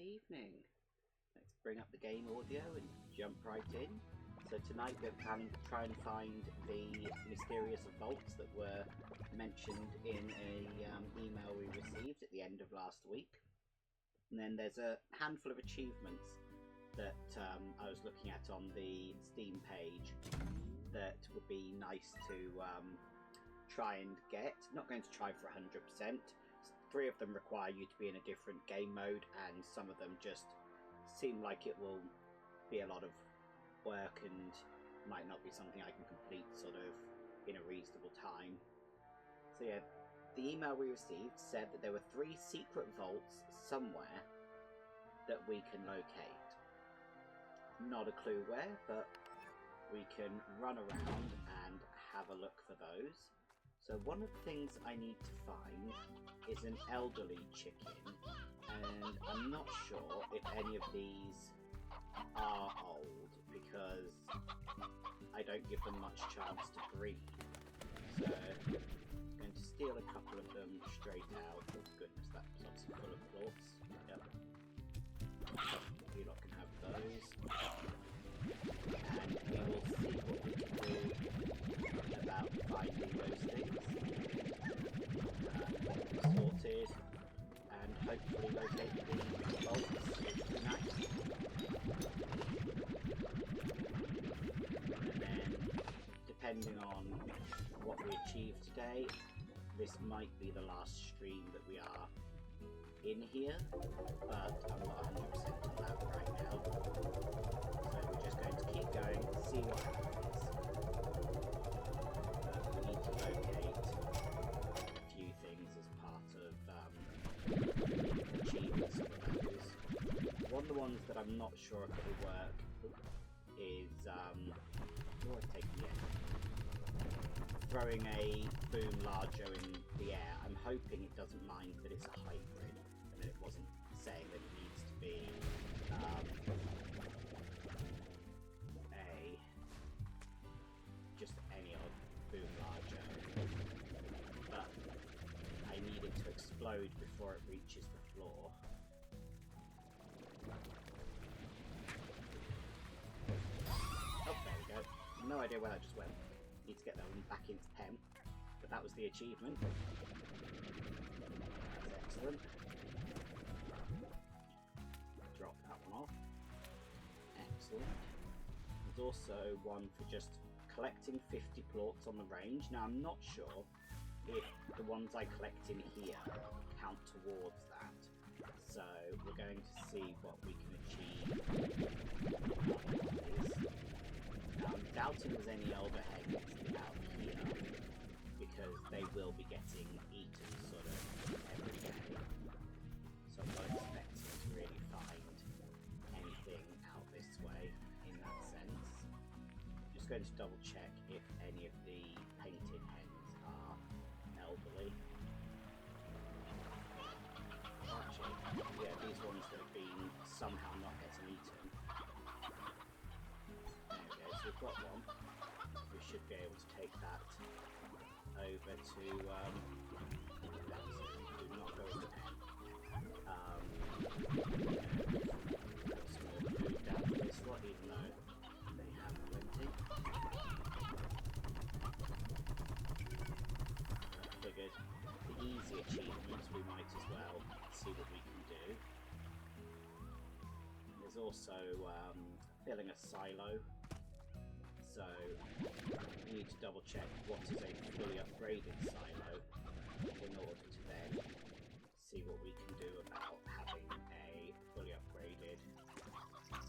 evening. Let's bring up the game audio and jump right in. So tonight we're planning to try and find the mysterious vaults that were mentioned in a email we received at the end of last week. And then there's a handful of achievements that I was looking at on the Steam page that would be nice to try and get. Not going to try for 100%. 3 of them require you to be in a different game mode, and some of them just seem like it will be a lot of work and might not be something I can complete sort of in a reasonable time. So yeah, the email we received said that there were 3 secret vaults somewhere that we can locate. Not a clue where, but we can run around and have a look for those. So one of the things I need to find is an elderly chicken, and I'm not sure if any of these are old because I don't give them much chance to breed. So I'm going to steal a couple of them straight out. Oh goodness, that was obviously full of plorts. Yep. You lot can have those. And we will see what we can do about finding those things. Sorted. And hopefully locate the bolts, which would be nice. And then, depending on what we achieve today, this might be the last stream that we are in here, but I'm not 100% on that right now. So we're just going to keep going, see what happens. We need to locate a few things as part of achievements for those. One of the ones that I'm not sure if it will work is throwing a boom larger in the air. I'm hoping it doesn't mind that it's a hybrid and that it wasn't saying that it needs to be just any old boom larger, but I need it to explode before it reaches the floor. Oh, there we go. No idea where that just went. Need to get that one back into pen, but that was the achievement. That's excellent. Drop that one off. Excellent. There's also one for just collecting 50 plorts on the range. Now I'm not sure if the ones I collect in here count towards that, so we're going to see what we can achieve. Now I'm doubting there's any elder hens out here because they will be getting eaten sort of every day, so I'm not expecting to really find anything out this way in that sense. I'm just going to double check if any of the painted hens are elderly. Actually, yeah, these ones that have been somehow not getting eaten. There we go, so we've got one. We should be able to take that over to, do not go with the pen. Put some more food down for this one, even though they have plenty. I figured the easy achievements we might as well see what we can do. There's also filling a silo, so we need to double check what is a fully upgraded silo in order to then see what we can do about having a fully upgraded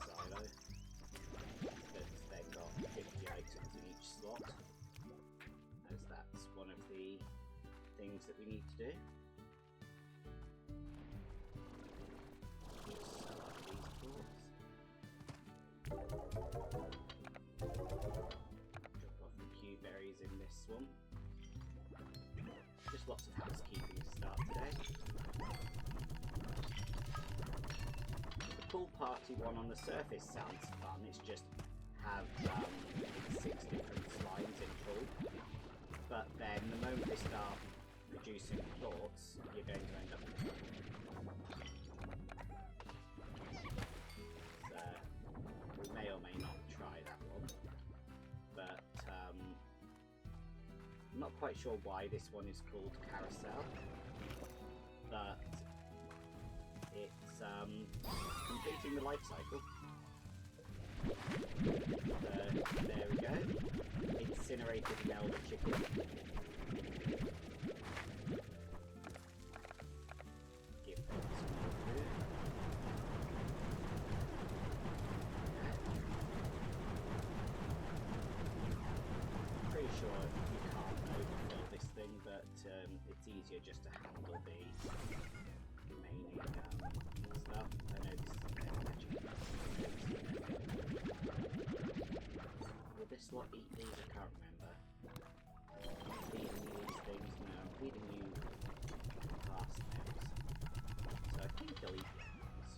silo that's then got 50 items in each slot, as that's one of the things that we need to do. Just sell out these plorts. Drop off the Q berries in this one. Just lots of housekeeping to start today. The pool party one on the surface sounds fun. It's just have 6 different slimes in pool. But then the moment they start producing plorts, you're going to end up in trouble. I'm not quite sure why this one is called Carousel, but it's completing the life cycle. There we go. Incinerated an elder chicken. Give them some more food. Pretty sure you can't overkill this thing, but it's easier just to handle the remaining stuff. I know this is magic. Will this lot eat these? I can't remember. Feeding you these things? No, I'm feeding you parsnips. So I think he'll eat these.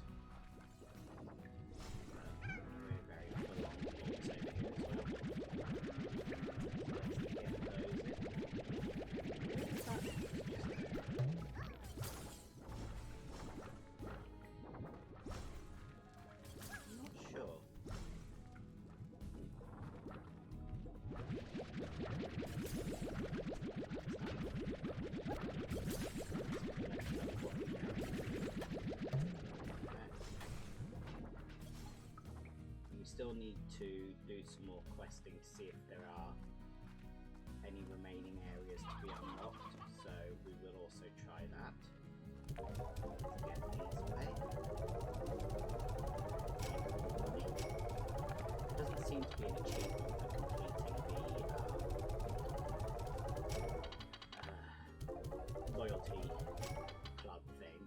We're very full on blocks over here as well. Still need to do some more questing to see if there are any remaining areas to be unlocked, so we will also try that. Let's get these away. Doesn't seem to be an achievement for completing the loyalty club thing,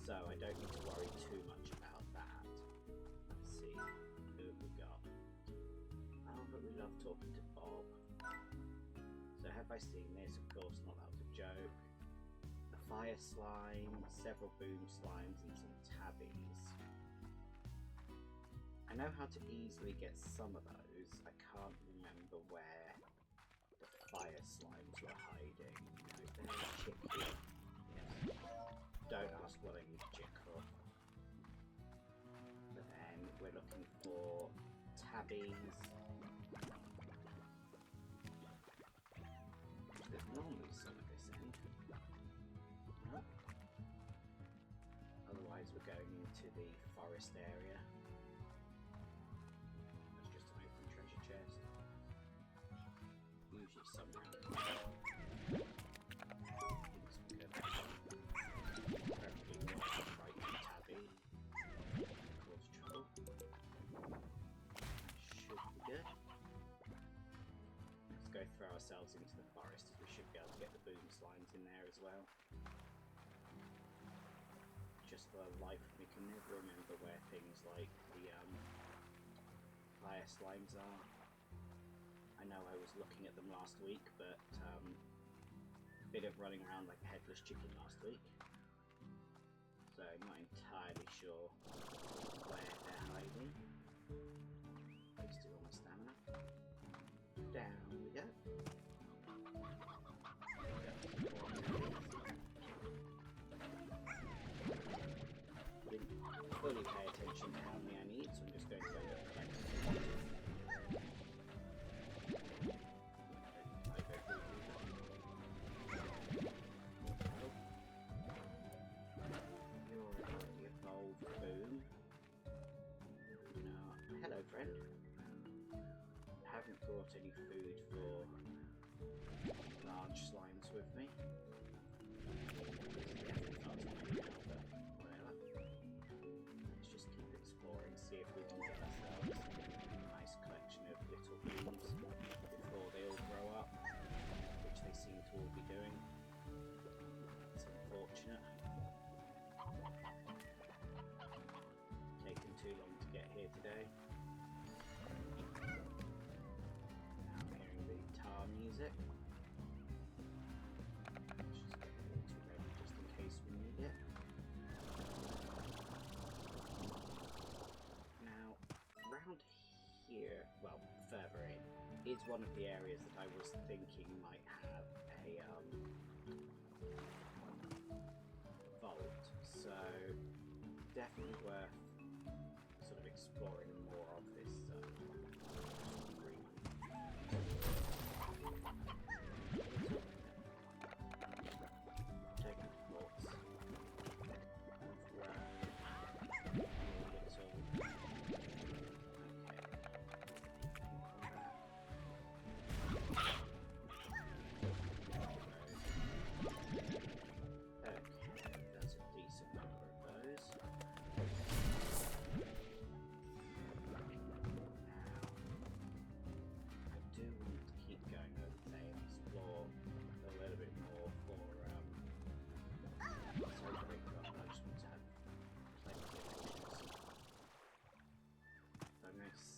so I don't need to worry too much about that. Let's see. We love talking to Bob. So have I seen this? Of course not, that was a joke. A fire slime, several boom slimes and some tabbies. I know how to easily get some of those. I can't remember where the fire slimes were hiding. Now, is there a chick here? Yes. Don't ask what I need a chick for. But then we're looking for tabbies. There's normally some at this end. No. Otherwise we're going into the forest area. That's just an open treasure chest. Usually somewhere. Preferably not right tabby. Cause trouble. Should be good. Let's go throw ourselves into the forest, as we should be able to get the boom slimes in there as well. Just for the life of me, can never remember where things like the fire slimes are. I know I was looking at them last week, but a bit of running around like a headless chicken last week, so I'm not entirely sure where they're hiding. Wasted all my stamina. Down we go. Didn't fully pay attention to how many I need, so I'm just going to end up collecting them. You're already evolved, boom. No, hello friend. Haven't brought any food for large slimes with me. Let's just keep exploring, see if we can get ourselves a nice collection of little booms before they all grow up, which they seem to all be doing. It's unfortunate. Taken too long to get here today. Music. Let's just get the water ready just in case we need it. Now, around here, well, further in, is one of the areas that I was thinking might have a vault, so definitely worth sort of exploring more of this green.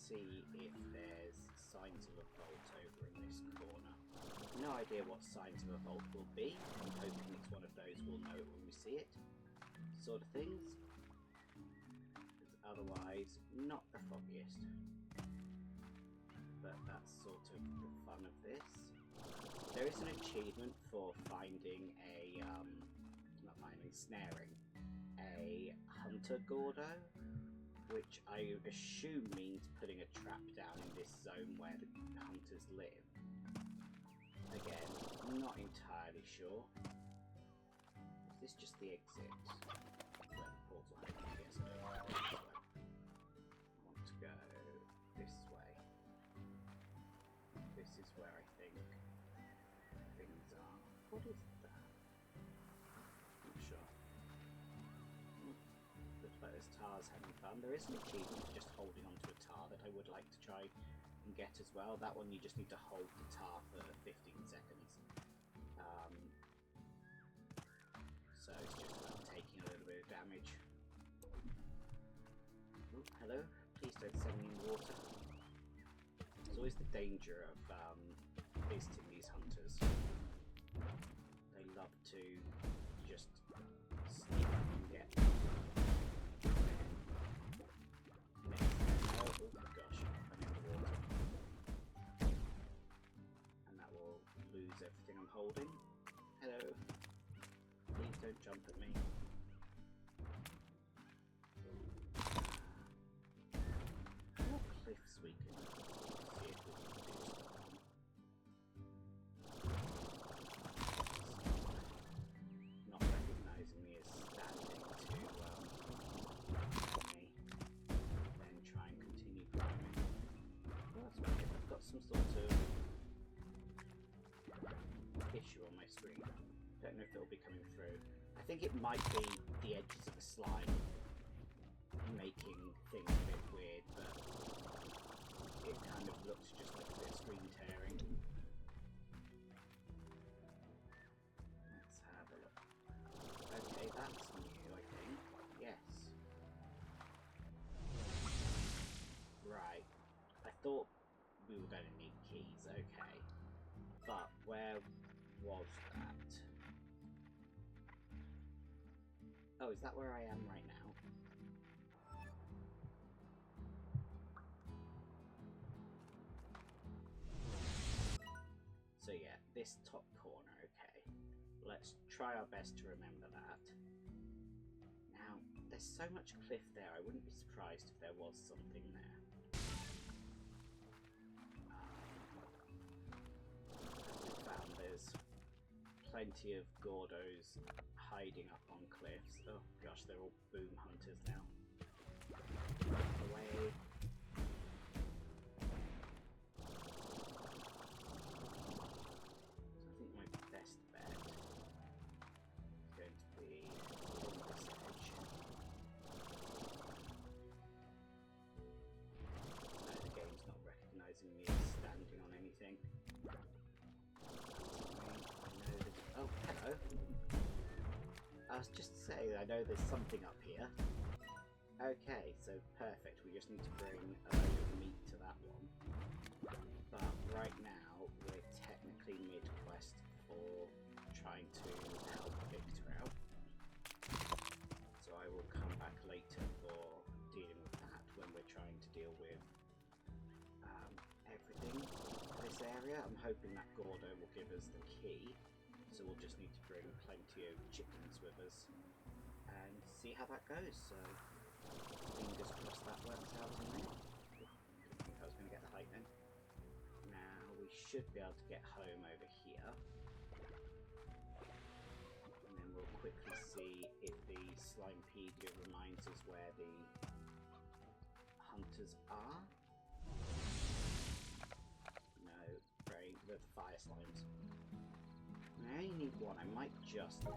see if there's signs of a vault over in this corner. No idea what signs of a vault will be. I'm hoping it's one of those we'll know it when we see it sort of things. Otherwise, not the foggiest. But that's sort of the fun of this. There is an achievement for finding a, snaring a hunter Gordo, which I assume means putting a trap down in this zone where the hunters live. Again, not entirely sure. Is this just the exit? Where the portal opens? Yes, I want to go this way. This is where I think things are. What is that? Not sure. Looks like there's tars having fun. There is an achievement for just holding onto a tar that I would like to try and get as well. That one you just need to hold the tar for 15 seconds. So it's just about taking a little bit of damage. Oh, hello. Please don't send me in the water. There's always the danger of visiting these hunters. They love to just sneak up and get. Oh gosh, I'm in the water. And that will lose everything I'm holding. Hello. Please don't jump at me. What cliffs we can see if we can do stuff on. Not recognising me as standing to me. Then try and continue climbing. Well, that's weird. I've got some sort of issue on my screen. Don't know if it'll be coming through. I think it might be the edges of the slime making things a bit weird, but it kind of looks just like a bit of screen tearing. Let's have a look. Okay, that's new, I think. Yes. Right. I thought we were going to need keys, okay. But where was that? Oh, is that where I am right now? So yeah, this top corner, okay. Let's try our best to remember that. Now, there's so much cliff there, I wouldn't be surprised if there was something there. As we found, there's plenty of Gordos hiding up on cliffs. Oh gosh, they're all boom hunters now. Away. So I think my best bet is going to be along this edge. No, the game's not recognising me as standing on anything. Oh, hello. I was just saying, I know there's something up here. Okay, so perfect. We just need to bring a load of meat to that one. But right now, we're technically mid-quest for trying to help Victor out. So I will come back later for dealing with that when we're trying to deal with everything in this area. I'm hoping that Gordo will give us the key. So we'll just need to bring plenty of chickens with us and see how that goes. So fingers crossed that works out in a minute. Didn't think I was going to get the height then. Now we should be able to get home over here. And then we'll quickly see if the Slimepedia reminds us where the hunters are. No, great, the fire slimes. I only need one. I might just take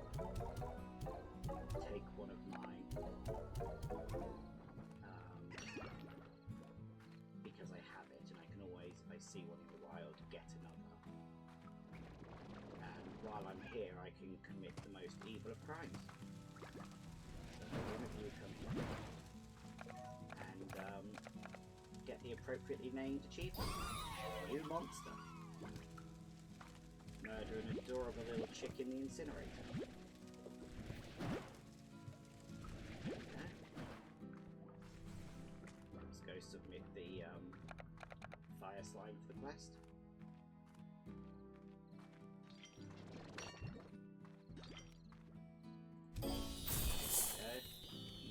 one of mine because I have it, and I can always, if I see one in the wild, get another. And while I'm here, I can commit the most evil of crimes. So one of you come here and get the appropriately named achievement. New monster. Murder an adorable little chick in the incinerator. Okay. Let's go submit the fire slime for the quest.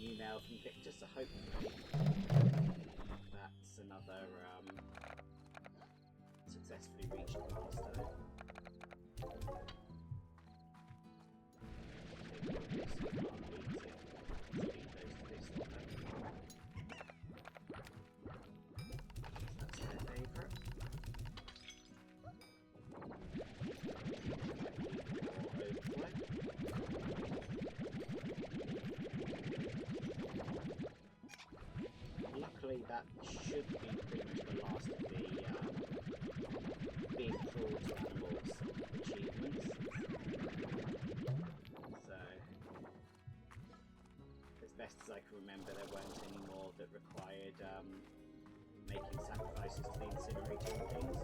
Email from Victor, so hopefully that's another successfully reached milestone. That's their favourite. Luckily, that should be pretty much the last of the being cruel to animals achievements. So, as best as I can remember, there weren't any more that required making sacrifices to the incinerator and things.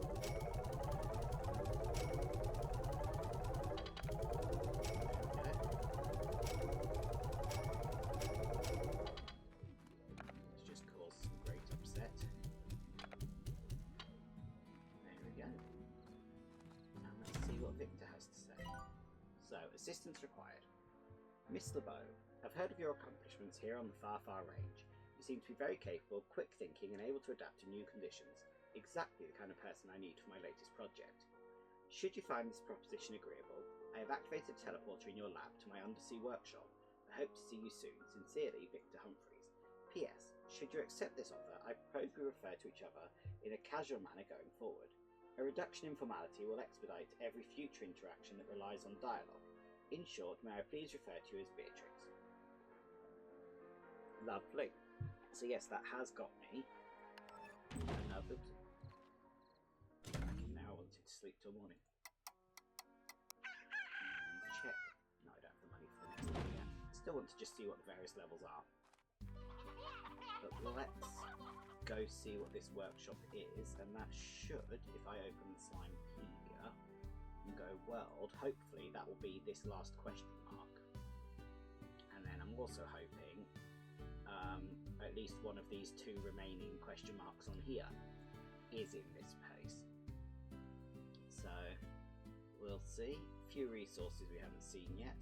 Victor has to say. So, assistance required. Miss LeBeau, I've heard of your accomplishments here on the far range. You seem to be very capable, quick thinking, and able to adapt to new conditions. Exactly the kind of person I need for my latest project. Should you find this proposition agreeable, I have activated a teleporter in your lab to my undersea workshop. I hope to see you soon. Sincerely, Victor Humphreys. P.S. Should you accept this offer, I propose we refer to each other in a casual manner going forward. A reduction in formality will expedite every future interaction that relies on dialogue. In short, may I please refer to you as Beatrix? Lovely. So yes, that has got me another. Now I wanted to sleep till morning. Check. No, I don't have the money for the next one yet. Still want to just see what the various levels are. But let's go see what this workshop is, and that should, if I open the Slimepedia and go world, hopefully that will be this last question mark. And then I'm also hoping at least one of these two remaining question marks on here is in this place. So we'll see. A few resources we haven't seen yet,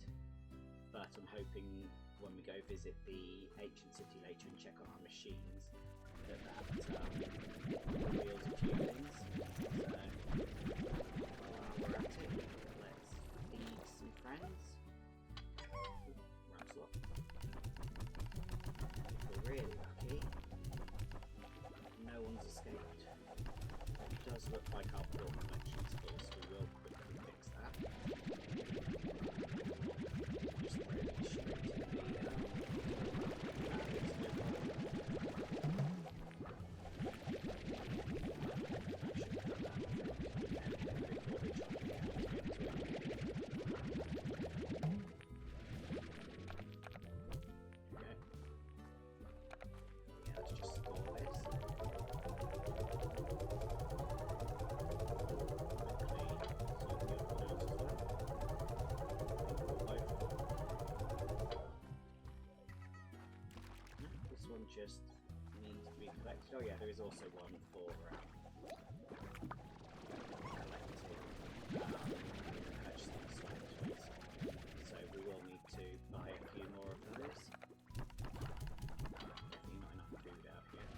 but I'm hoping when we go visit the ancient city later and check on our machines that reveals a few things. So while we're at it, let's feed some friends. Ramslot. If we're really lucky, no one's escaped. It does look like our port collection's full, so we will quickly fix that. Just throw these straight to the just needs to be collected. Oh yeah, there is also one for collecting so we will need to buy a few more of those. Definitely not enough food out here.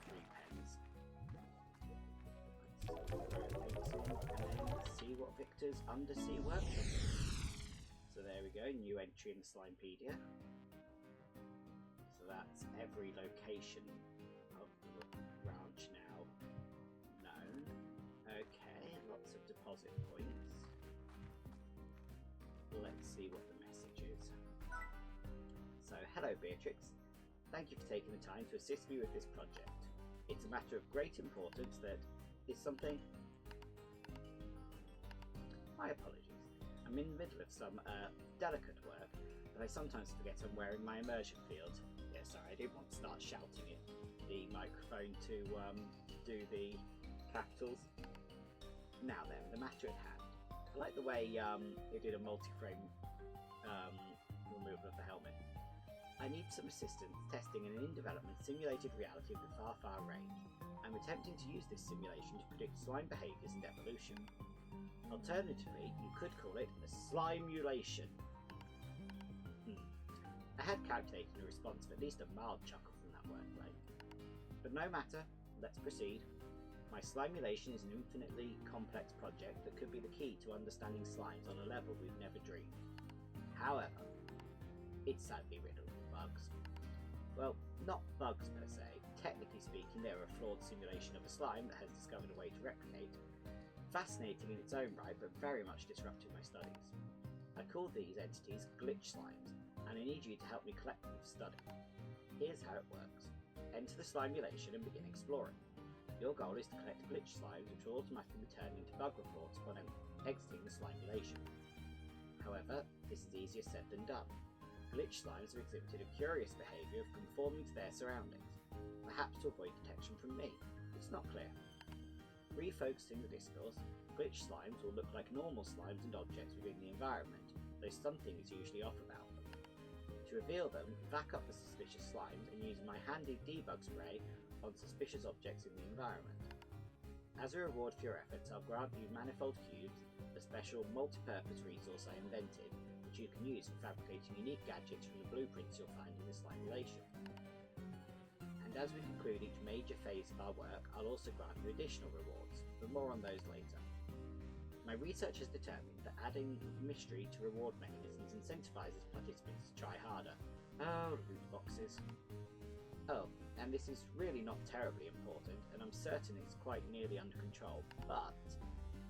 3 pens. Let's throw things in and then see what Victor's undersea workshop is. So there we go, new entry in the Slimepedia. So that's every location of the branch now known. Okay, lots of deposit points. Let's see what the message is. So, hello Beatrix. Thank you for taking the time to assist me with this project. It's a matter of great importance that is something... My apologies. I'm in the middle of some delicate work, but I sometimes forget I'm wearing my immersion field. Yeah, sorry, I didn't want to start shouting at the microphone to do the capitals. Now then, the matter at hand. I like the way they did a multi-frame removal of the helmet. I need some assistance testing an in-development simulated reality of the far range. I'm attempting to use this simulation to predict slime behaviours and evolution. Alternatively, you could call it a slimulation. I had calculated a response of at least a mild chuckle from that wordplay. But no matter, let's proceed. My slimulation is an infinitely complex project that could be the key to understanding slimes on a level we've never dreamed. However, it's sadly riddled with bugs. Well, not bugs per se. Technically speaking, they're a flawed simulation of a slime that has discovered a way to replicate. Fascinating in its own right, but very much disrupting my studies. I call these entities glitch slimes, and I need you to help me collect them for study. Here's how it works. Enter the slimulation and begin exploring. Your goal is to collect glitch slimes which will automatically be turned into bug reports upon exiting the slimulation. However, this is easier said than done. Glitch slimes have exhibited a curious behaviour of conforming to their surroundings, perhaps to avoid detection from me. It's not clear. Refocusing the discourse, glitch slimes will look like normal slimes and objects within the environment, though something is usually off about them. To reveal them, vac up the suspicious slimes and use my handy debug spray on suspicious objects in the environment. As a reward for your efforts, I'll grant you manifold cubes, a special multi-purpose resource I invented, which you can use for fabricating unique gadgets from the blueprints you'll find in the slimulation. And as we conclude each major phase of our work, I'll also grant you additional rewards, but more on those later. My research has determined that adding mystery to reward mechanisms incentivizes participants to try harder. Oh, loot boxes. Oh, and this is really not terribly important, and I'm certain it's quite nearly under control, but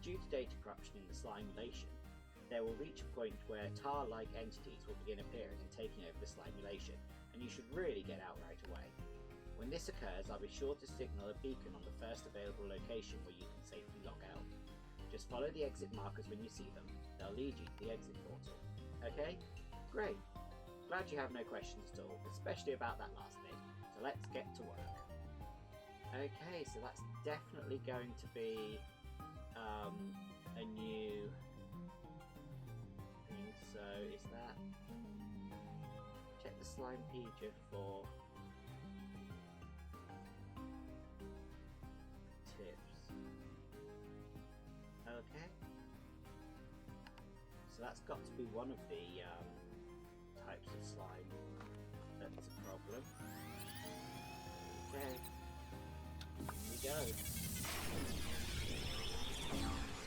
due to data corruption in the slimulation, there will reach a point where tar-like entities will begin appearing and taking over the slimulation, and you should really get out right away. When this occurs, I'll be sure to signal a beacon on the first available location where you can safely log out. Just follow the exit markers when you see them. They'll lead you to the exit portal. Okay? Great. Glad you have no questions at all, especially about that last bit. So let's get to work. Okay, so that's definitely going to be a new thing. So is that... Check the slime pager for tips. Okay. So that's got to be one of the types of slime that's a problem. Okay. Here we go.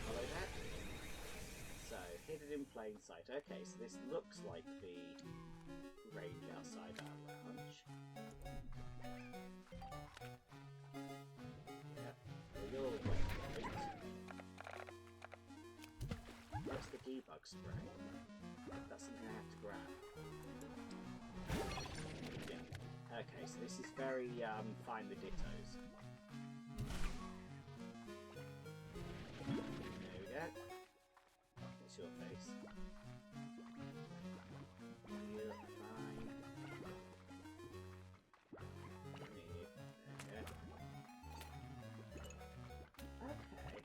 Follow that. So, hidden in plain sight. Okay, so this looks like the range outside our ranch. Yep, well, you're right. Where's the debug spray? That's something I have to grab. Yeah. Okay, so this is very find the dittos. There we go. What's your face? You're fine. There we go. Okay.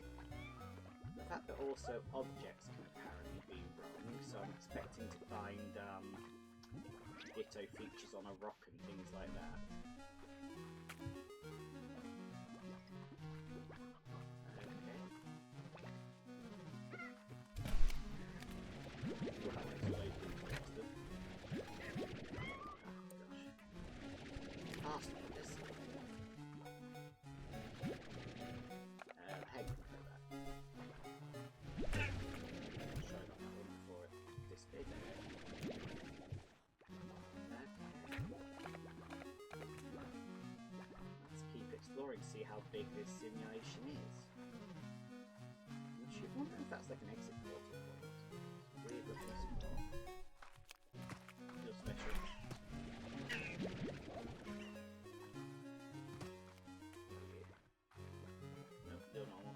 The fact that also objects can apparently be wrong, so I'm expecting to find ditto features on a rock and things like that. Okay. Well, that makes it way too interesting. Oh gosh. Fast like this. Hang on for that. Show that one before it disappeared. Let's keep exploring, see how big this simulation is. I should wonder if that's like an exit portal point. Weird looking symbol. Feel special. Nope, still normal.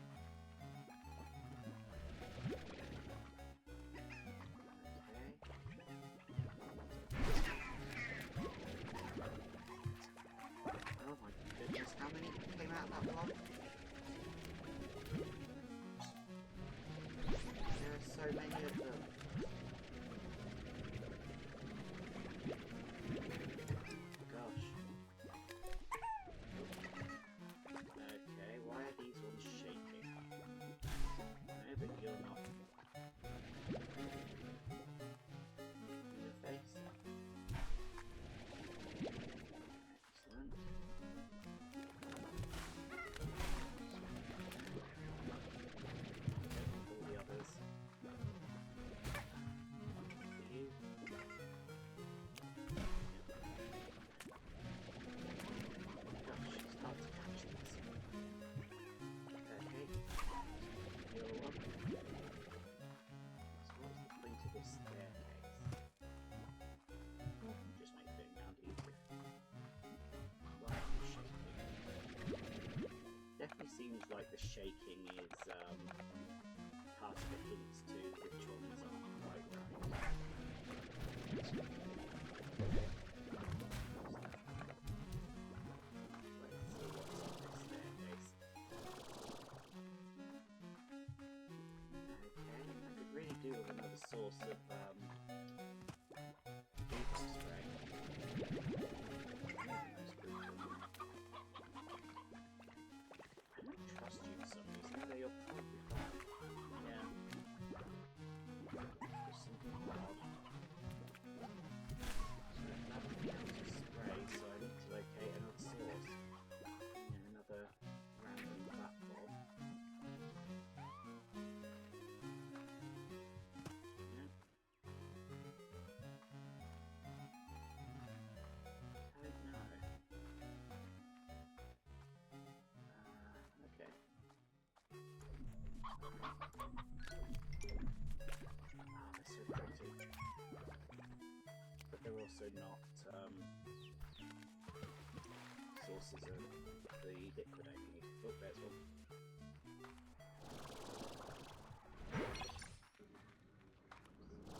seems like the shaking is part of the hints to which ones aren't quite right. Let's see what's on this staircase. Okay, I could really do with another source of beef spray. I don't trust you for some reason, though you're probably fine. Yeah. There's something odd. So nothing else to spray, so I need to locate another source. And another random platform. Yeah. I don't know. Okay. Oh, they're so pretty. But they're also not sources of the liquid I need. Oh, there's one.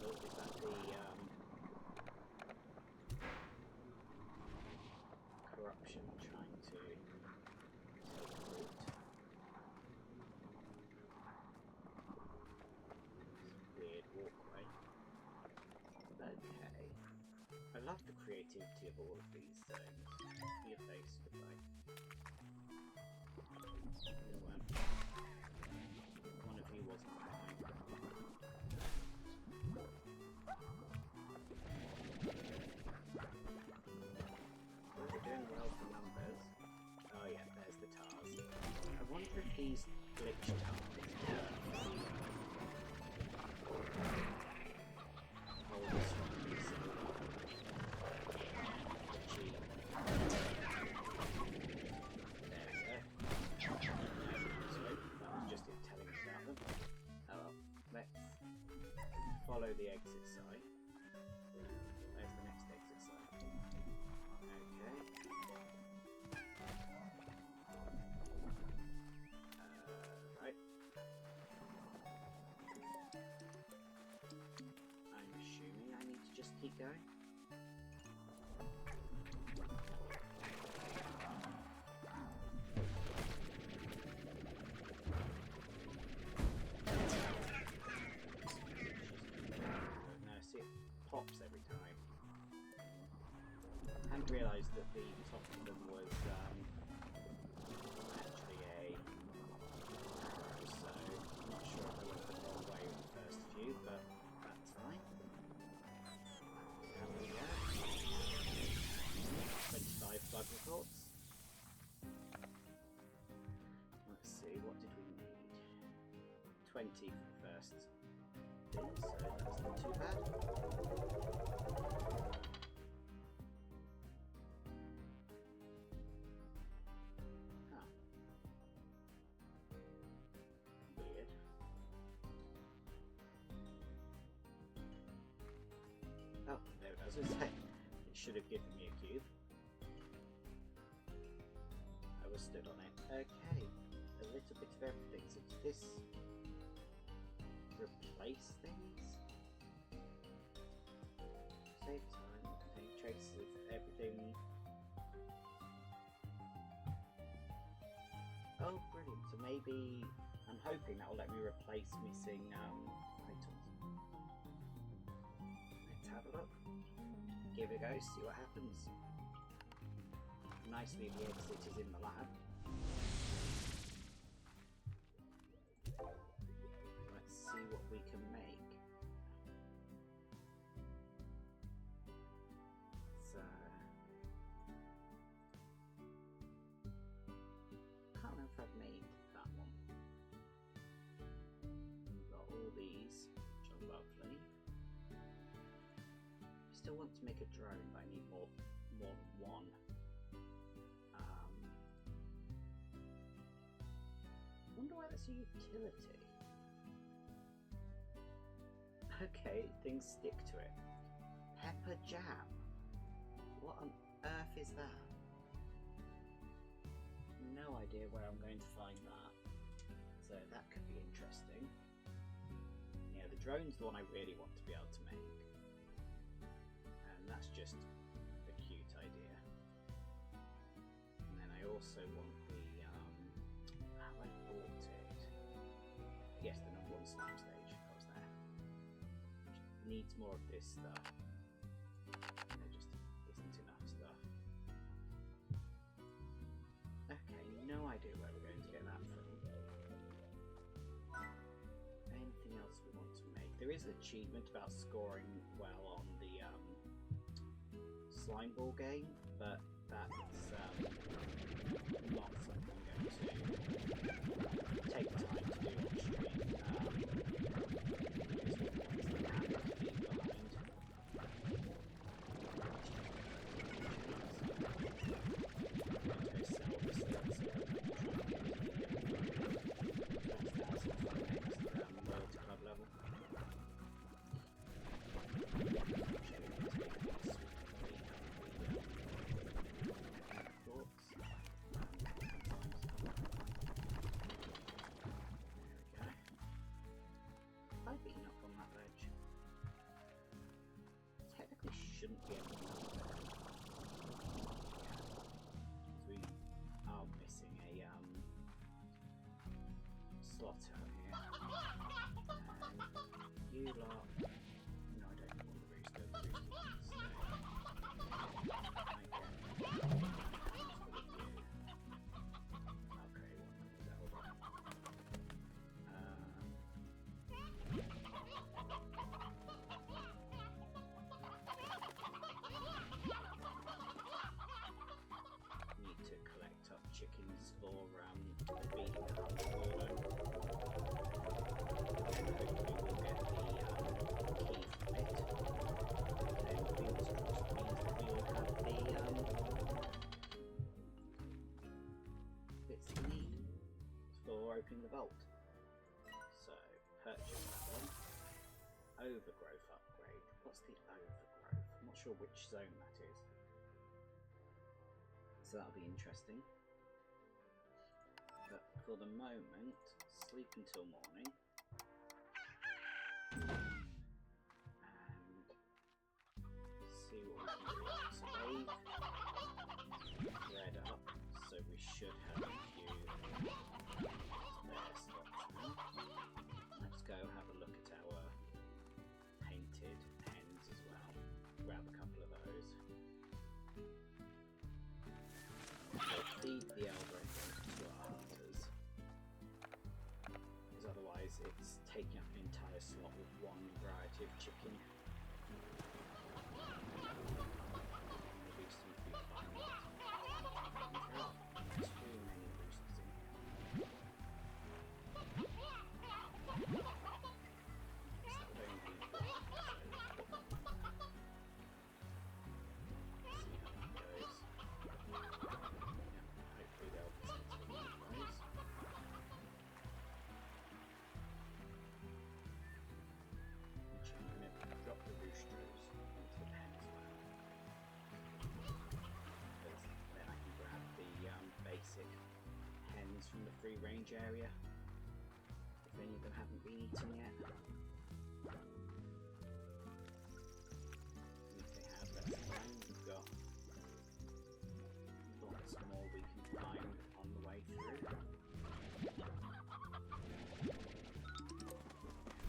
Oh, is that the corruption trying to take root? Weird walkway. Okay. I love the creativity of all of these things. Your face, goodbye. One of you wasn't mine. Well, we're doing well for numbers. Oh yeah, there's the tars. I wonder if these glitch tars work. Oh, this one is cheap. There we go. Sorry, that was just it telling us about them. Oh well, let's follow the exit sign. There's the next exit sign. Okay. Right. I'm assuming I need to just keep going. No, see, it pops every time. I hadn't realised that the top of them was actually a arrow, so I'm not sure if I went the wrong way with the first few, but that's fine. There we go. 25 bug reports. Let's see, what did we need? 20 for the first thing, so that's not too bad. Huh. Weird. Oh, there it goes. It should have given me a cube. I was stood on it. Okay, a little bit of everything. So does this replace things? Save time, contain traces of everything. Oh, brilliant. So maybe, I'm hoping that will let me replace missing items. Let's have a look. Give it a go, see what happens. Nicely, the exit is in the lab. Let's see what we can make. So, can't remember if I've made that one. We've got all these, which are lovely. Still want to make a drone, but I need more than one. Wonder why that's a utility. Okay, things stick to it. Pepper jam. What on earth is that? no idea where I'm going to find that. So that could be interesting. Yeah, the drone's the one I really want to be able to make. And that's just a cute idea. And then I also want the, have I bought it? Yes, the number 1 slime stage, that was there. Which needs more of this stuff. There just isn't enough stuff. Okay, no idea where we're going to get that from. Anything else we want to make? There is an achievement about scoring well on the slime ball game, but that's not something I'm going to take time to do on stream. Shouldn't be able to know we are missing a slot out here. And you lot. No, I don't want the rooster. The rooster can stay. Okay, one is over. Chickens for feeding the hunt order. And hopefully we'll get the key from it. And fingers crossed means that we will have the bits we need for opening the vault. So purchase that one. Overgrowth upgrade. What's the overgrowth? I'm not sure which zone that is. So that'll be interesting. But for the moment, sleep until morning. And see what we can do. So they've bred up, so we should have a few spare slots now. Let's go have a look at our painted hens as well. Grab a couple of those. Feed the algorithm to our hunters, because otherwise it's taking up an entire slot with one variety of chicken. Maybe some food finding. There are too many roosters in here. So that would only be one, so see how that goes. Hopefully they'll be sensible anyways. Which I'm going to drop the roosters into the pen as well. Because then I can grab the basic hens from the free range area. If any of them haven't been eaten yet. And if they have, that's fine. We've got lots more we can find on the way through.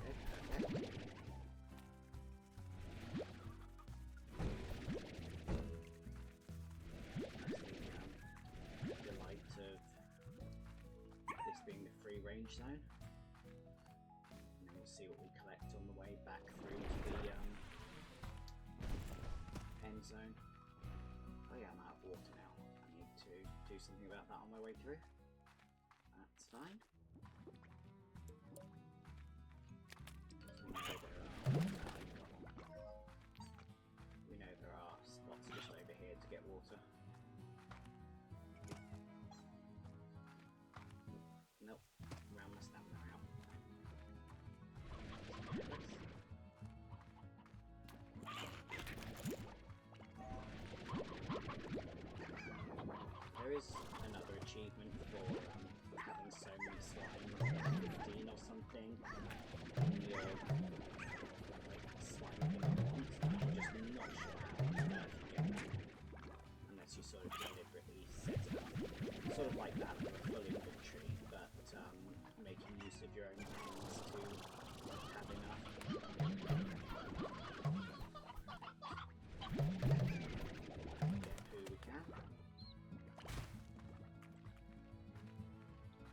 Okay, perfect. That's the delight of this being the free range zone. And then we'll see what we collect on the way back through to the end zone. Oh yeah, I'm out of water now. I need to do something about that on my way through. That's fine. We know there are spots just over here to get water. Nope, ran my stamina out. There is another achievement you're like sliding them at once, you're just not sure how on earth you get that unless you sort of deliberately set it up. Sort of like that for a full inventory, but making use of your own hands to have enough. Get who we can.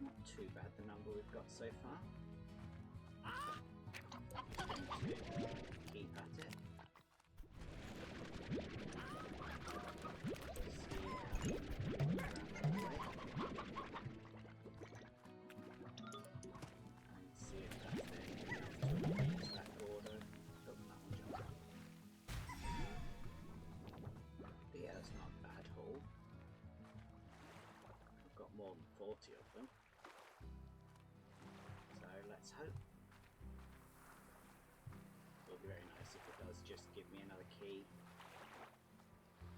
Not too bad the number we've got so far. Keep at it. See if that's there enough to reach that border. Oh, that one jumped up. But yeah, that's not a bad haul. I've got more than 40 of them. So let's hope. It'll be very nice if it does just give me another key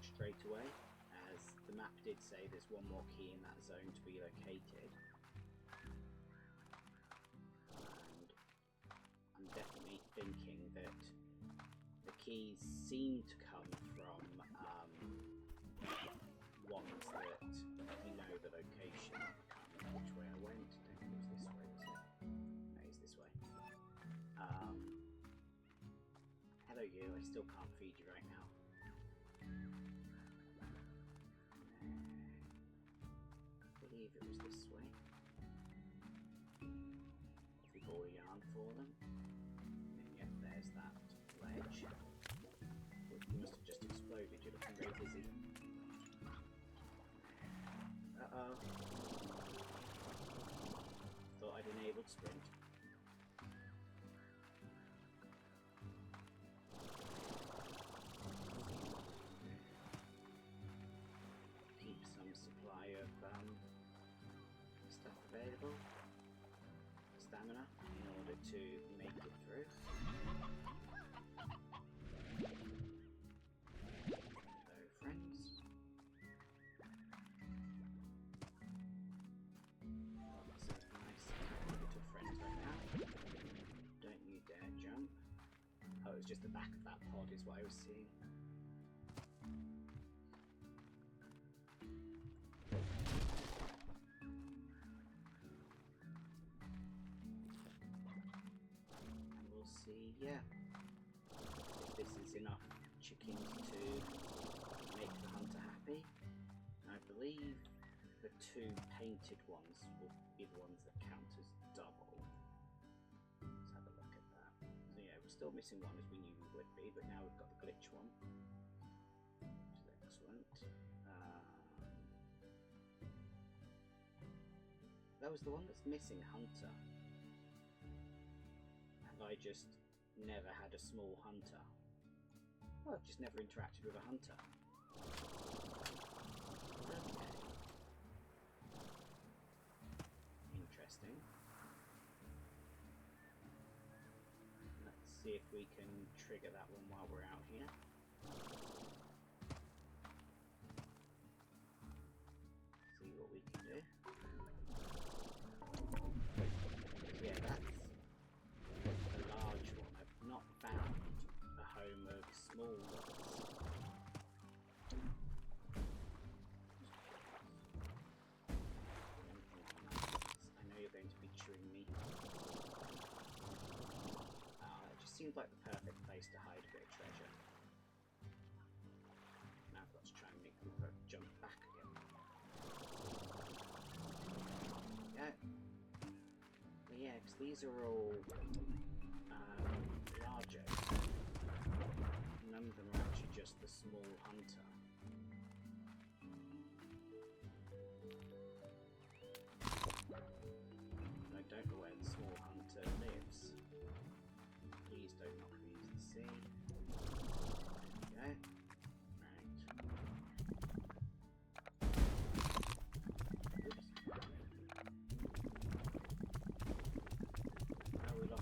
straight away, as the map did say there's one more key in that zone to be located. And I'm definitely thinking that the keys seem to come from ones that you know the location. I can't remember which way I went. I don't think it was this way, was it? No, it's this way. Hello you, I still can't feed you right now. I believe it was this way. Lovely ball of yarn for them. And yet there's that ledge. You must have just exploded, you're looking very busy. Uh-oh. Thought I'd enabled sprint. Keep some supply of stuff available. Stamina in order to make it through. Hello, friends. Lots of nice little friends right now. Don't you dare jump. Oh, it was just the back of that pod is what I was seeing. See, yeah, if this is enough chickens to make the hunter happy. I believe the two painted ones will be the ones that count as double. Let's have a look at that. So yeah, we're still missing one as we knew we would be, but now we've got the glitch one, which is excellent. That was the one that's missing, hunter. I just never had a small hunter. Well, I've just never interacted with a hunter. Okay. Interesting. Let's see if we can trigger that one while we're out here. See what we can do. Yeah, that's a large one. I've not found a home of small ones. I know you're going to be chewing me. It just seems like the perfect place to hide a bit of treasure. Now I've got to try and make them jump back again. Yeah. Yeah, because these are all larger. None of them are actually just the small hunter. And I don't know where the small hunter lives. Please don't knock me into the sea. There we go.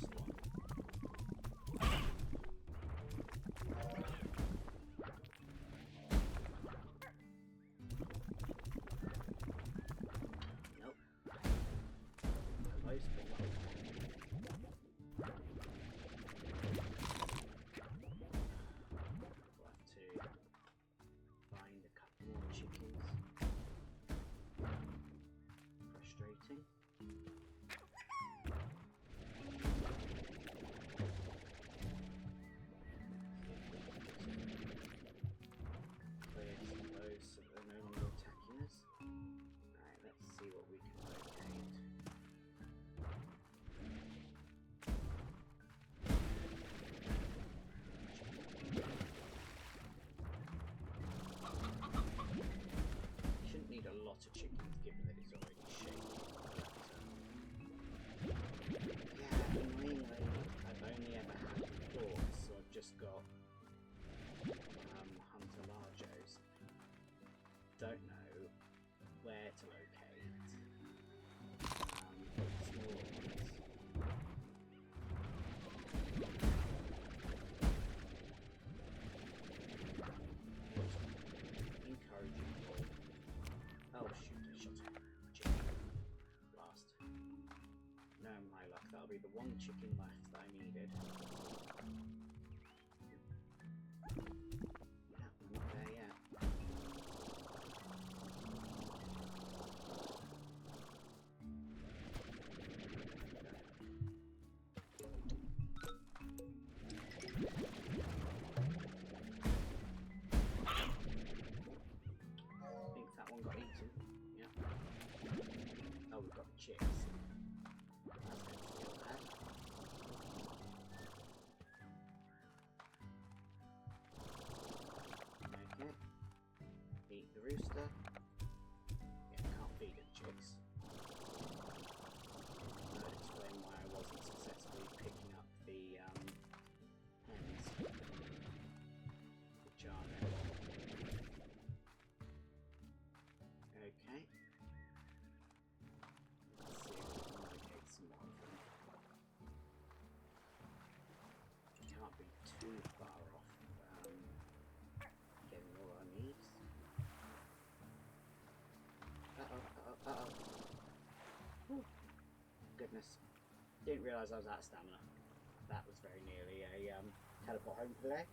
So they're no longer attacking us. Alright, let's see what we can locate. Shouldn't need a lot of chickens given that it's already shaking. Yeah, annoyingly, I've only ever had thoughts, so I've just got Hunter Largos. Don't know where to locate small ones. Encouraging ball. Oh shoot, I shot it. Chicken. Blast. No, my luck, that'll be the one chicken left that I needed. Yeah, I'm not there yet. I think that one got eaten. Yep. Oh, we've got the chicks. That's going to feel bad. Okay. Eat the rooster. Yeah, can't feed the chicks. That would explain why I wasn't successfully picking up the hens, which are now. Okay. Let's see if we can locate some more of them. Can't be too far off getting all our needs. Ooh, goodness. Didn't realise I was out of stamina. That was very nearly a teleport home for the day. I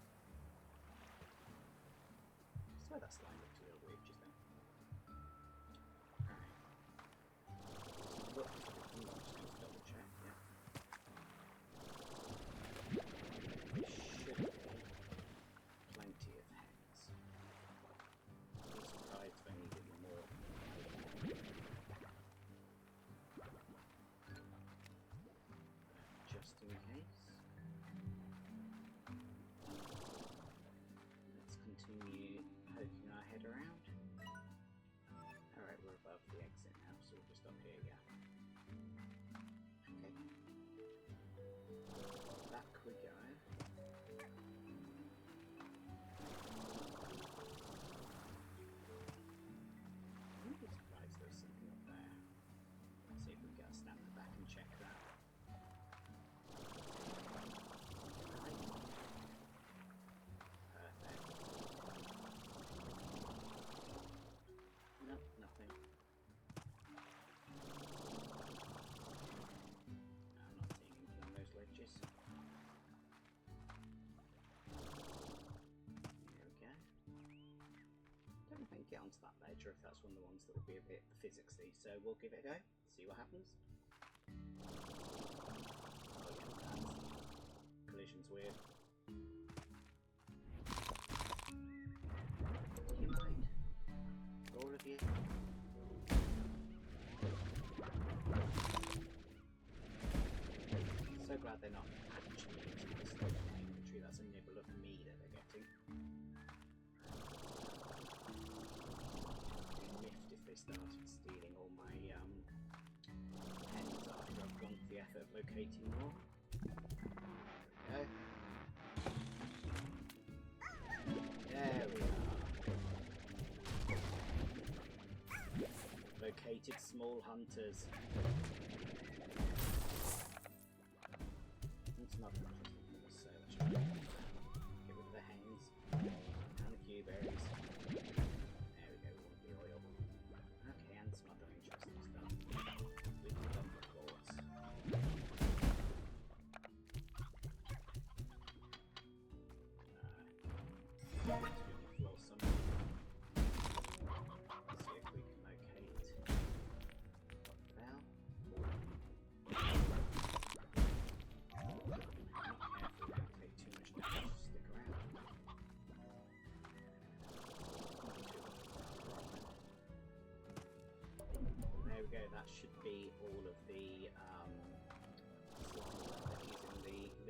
swear that slime looked a little weird just then. Alright. Look, I'm just going to double check, yeah. There should be plenty of hens. I'd be surprised if I needed more. Just in case. Let's continue poking our head around. Alright, we're above the exit now, so we'll just up here, yeah. Okay. Back we go. I'm really surprised there's something up there. Let's see if we can get our stamina back and check that. Perfect. Nope, nothing. No, I'm not seeing anything on those ledges. There we go. Don't know if I can get onto that ledge or if that's one of the ones that will be a bit physicsy, so we'll give it a go, see what happens. Oh yeah, that's collision's weird. Do you mind? All of you? So glad they're not actually eating the stuff in my inventory. That's a nibble of me that they're getting. I'd be miffed if they started stealing all my hens after I've gone to the effort of locating more. There we go. There we are. Located small hunters. And some other interesting things, so let's try get rid of the hens and the blueberries. There we go, we want the oil. Okay, and some other interesting stuff. We can dump the quartz. Well, some. Let's see if we can locate what fell.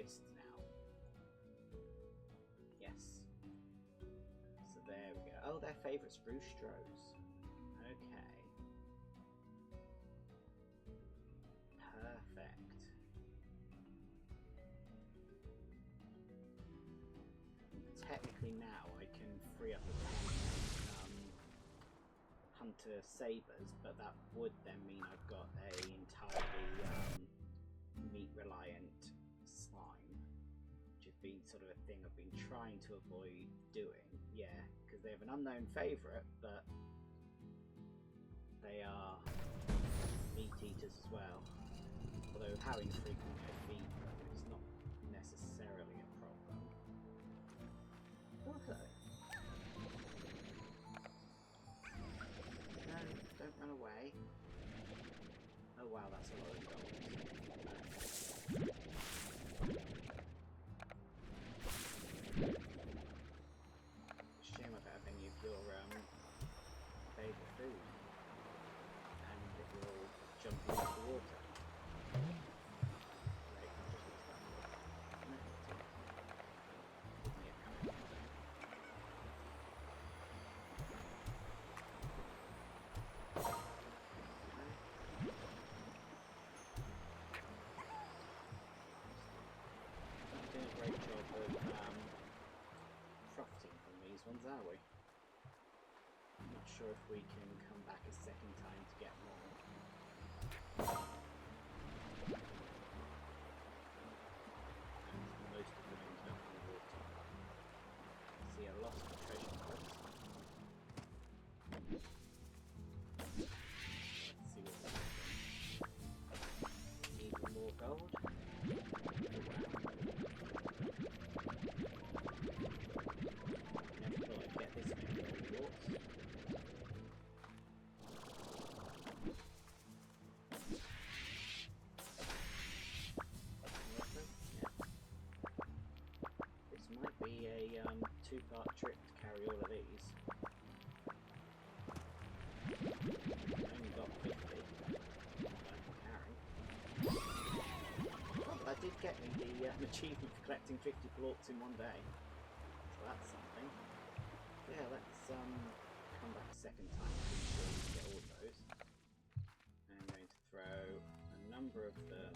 list now. Yes. So there we go. Oh, their favourite's Brewstros. Okay. Perfect. Technically now I can free up the Hunter Sabres, but that would then mean I've got a entirely meat reliant slime, which has been sort of a thing I've been trying to avoid doing. Yeah, because they have an unknown favourite, but they are meat eaters as well. Although having frequent feed them is not necessarily a problem. Also, no, don't run away. Oh wow, that's a lot of gold. Shame about any of your favourite food, and it will jump into the water. Doing a great job of profiting from these ones, are we? I'm not sure if we can come back a second time to get more. And most of them end up in the water. See a lot of treasure cards. Let's see what we can. Even more gold. Never thought I'd get this many gold quartz. This might be a two-part trip to carry all of these. I've only got 50 that I can carry. Oh, but I did get me the achievement for collecting 50 plorts in one day. So that's something. Yeah, let's come back a second time to ensure we get all of those. And I'm going to throw a number of them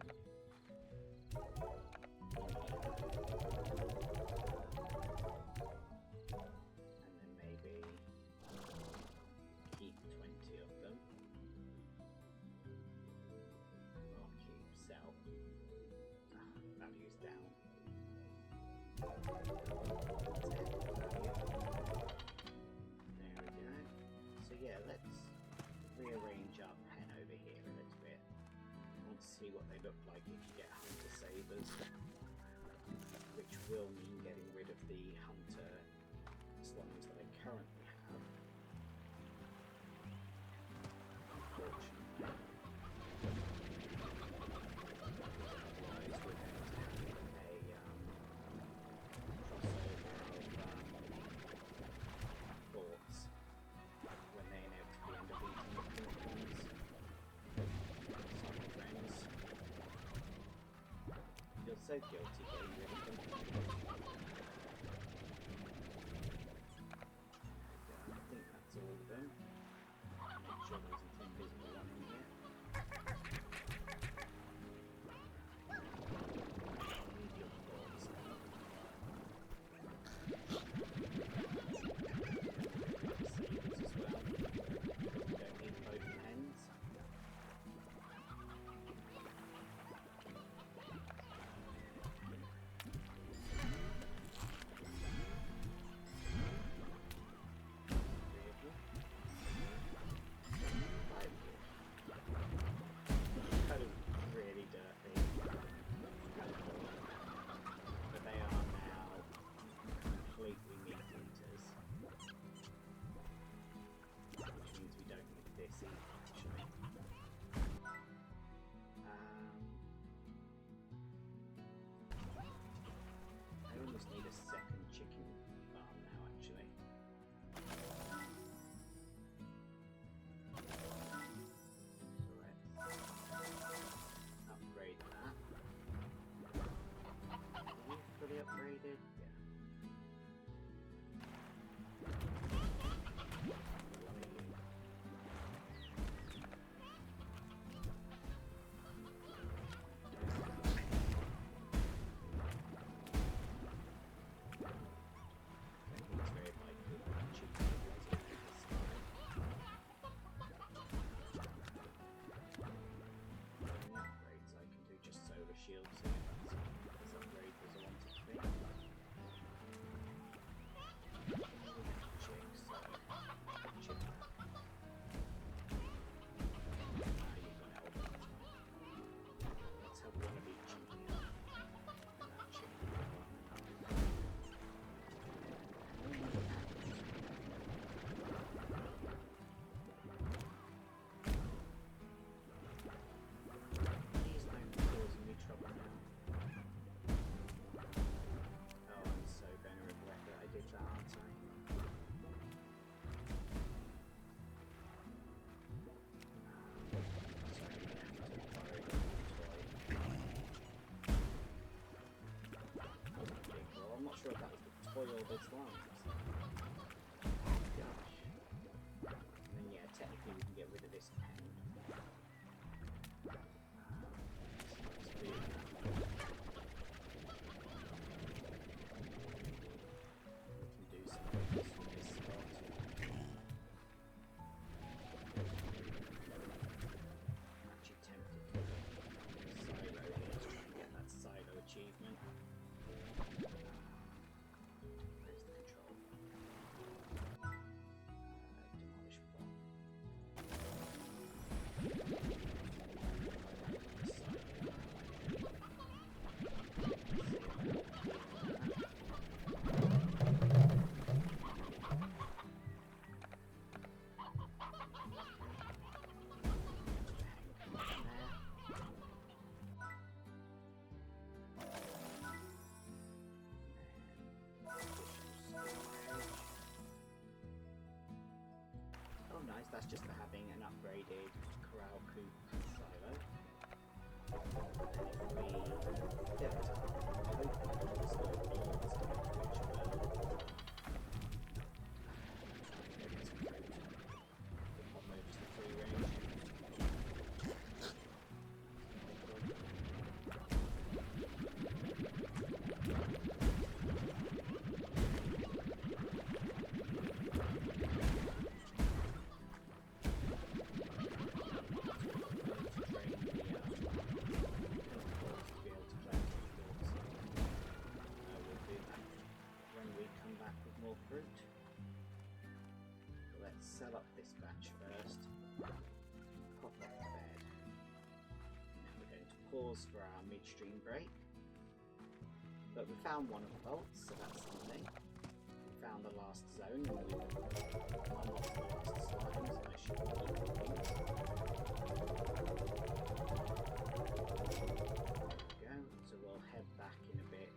and then maybe keep 20 of them. Or keep sell. Value's down. There we go. So yeah, let's rearrange our pen over here a little bit. I want to see what they look like if you get Hunter Sabres, which will mean getting rid of the Hunter slimes that I currently have. Unfortunately. Otherwise we're going to have a thoughts when they inevitably end up eating the pink ones. Sorry friends. Feel so guilty getting rid of them. I think that's all of them. Make sure there isn't an invisible one in here. Need your thoughts. Sabres as well. Don't need both pens. destroy all this limes. Gosh. And then yeah, technically we can get rid of this pen. Achievement. Where's the control? Demolish block. Oh nice, that's just for having an upgraded corral coop silo. And if we get it up, which pop over to the free range. More fruit. Let's sell up this batch first. Pop off the bed. Now we're going to pause for our midstream break. But we found one of the bolts, so that's something. We found the last zone and we've unlocked the last slimes, and I should keep things. There we go. So we'll head back in a bit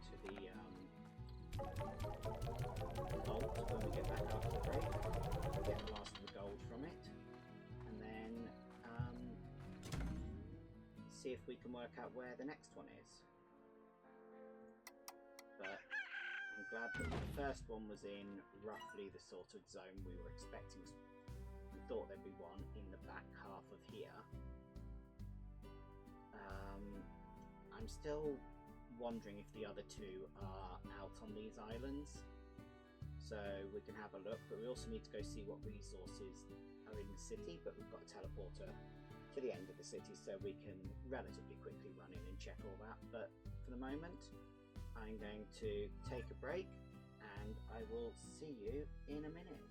to the vault when we get back after the break, get the last of the gold from it, and then see if we can work out where the next one is. But I'm glad that the first one was in roughly the sort of zone we were expecting. We thought there'd be one in the back half of here. I'm still wondering if the other two are out on these islands, so we can have a look, but we also need to go see what resources are in the city, but we've got a teleporter to the end of the city so we can relatively quickly run in and check all that. But for the moment I'm going to take a break and I will see you in a minute.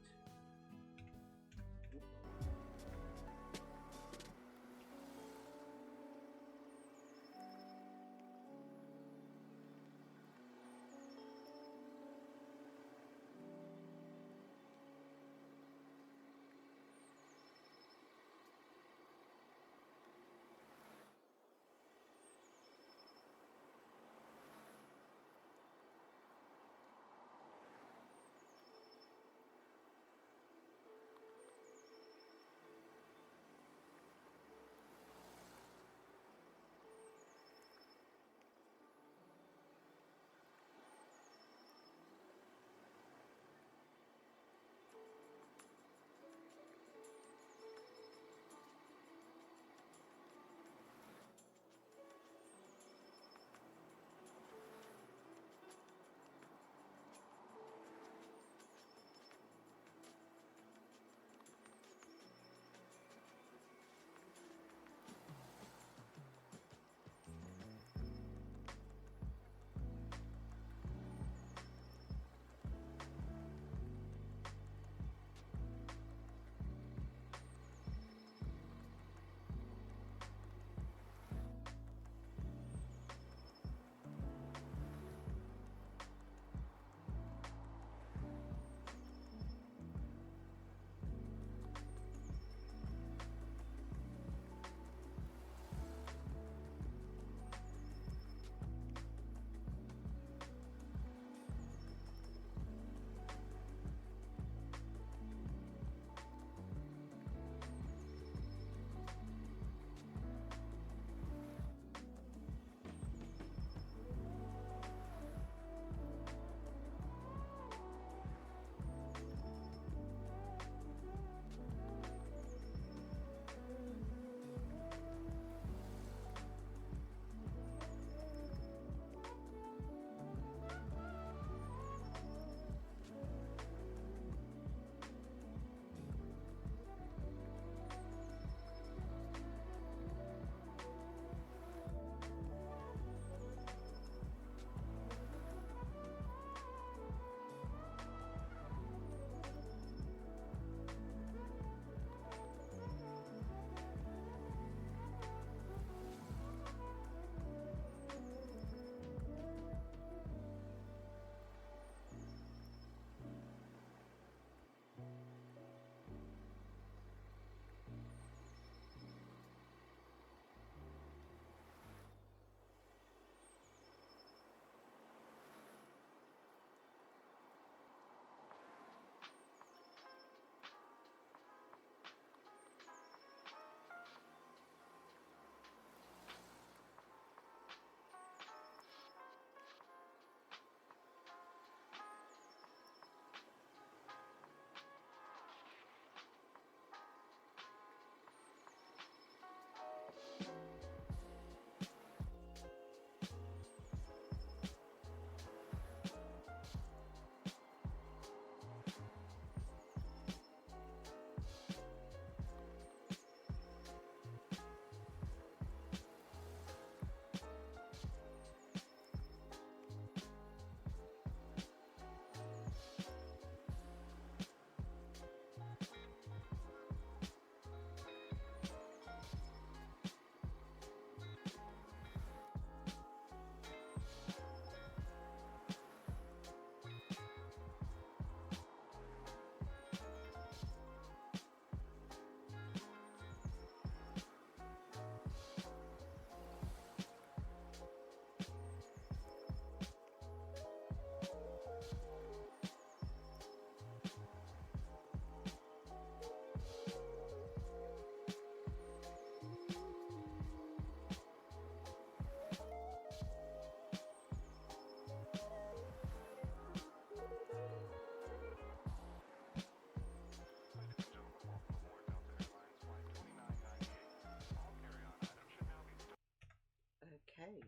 Okay,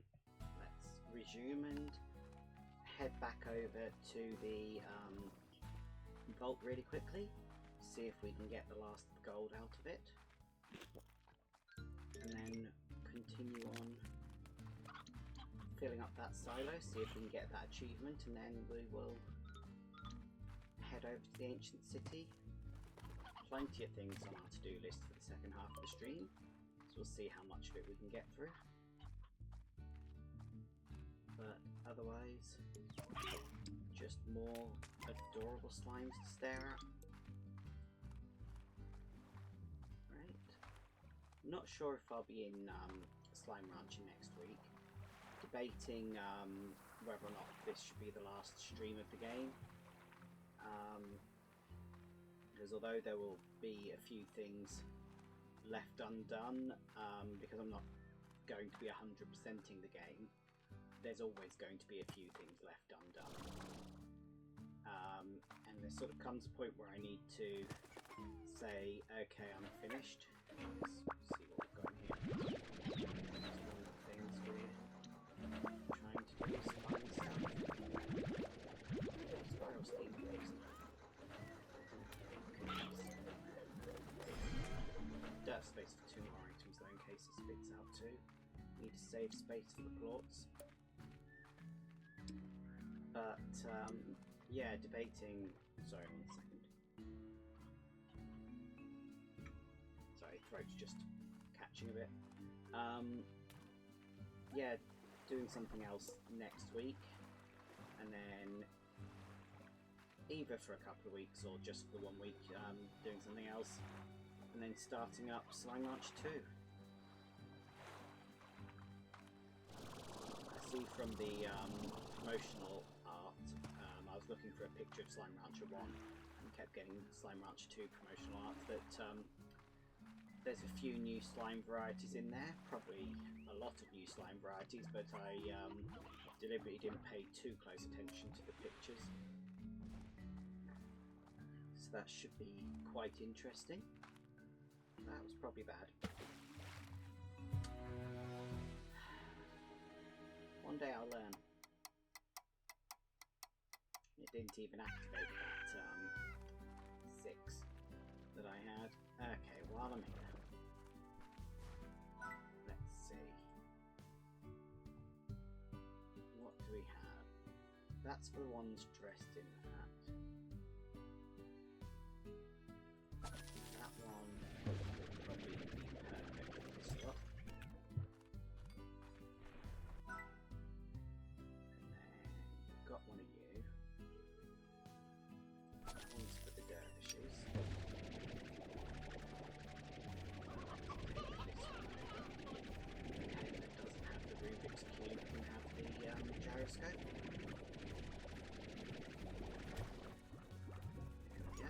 let's resume and head back over to the vault really quickly, see if we can get the last gold out of it, and then continue on filling up that silo, see if we can get that achievement, and then we will head over to the ancient city. Plenty of things on our to-do list for the second half of the stream, so we'll see how much of it we can get through. But otherwise, just more adorable slimes to stare at. Right. Not sure if I'll be in Slime Rancher next week. Debating whether or not this should be the last stream of the game. Because although there will be a few things left undone, because I'm not going to be 100%ing the game, there's always going to be a few things left undone. And there sort of comes a point where I need to say, okay, I'm finished. Let's see what we've got here. There's one of the things we're trying to do is find stuff. Spiral steam paste. Dirt space for 2 more items though, in case it spits out too. Need to save space for the plorts. But yeah, debating. Sorry, 1 second. Sorry, throat's just catching a bit. Yeah, doing something else next week, and then either for a couple of weeks or just for the 1 week, doing something else, and then starting up Slime Rancher 2. I see from the promotional art, I was looking for a picture of Slime Rancher 1 and kept getting Slime Rancher 2 promotional art, that there's a few new slime varieties in there, probably a lot of new slime varieties, but I deliberately didn't pay too close attention to the pictures. So that should be quite interesting. That was probably bad. One day I'll learn. It didn't even activate that 6 that I had. Okay, while I'm here, let's see. What do we have? That's for the ones dressed in that. That one would probably be perfect for this lot. And then got one of you. That one's for the dervishes. Rubik's Cube can have the gyroscope. There we go.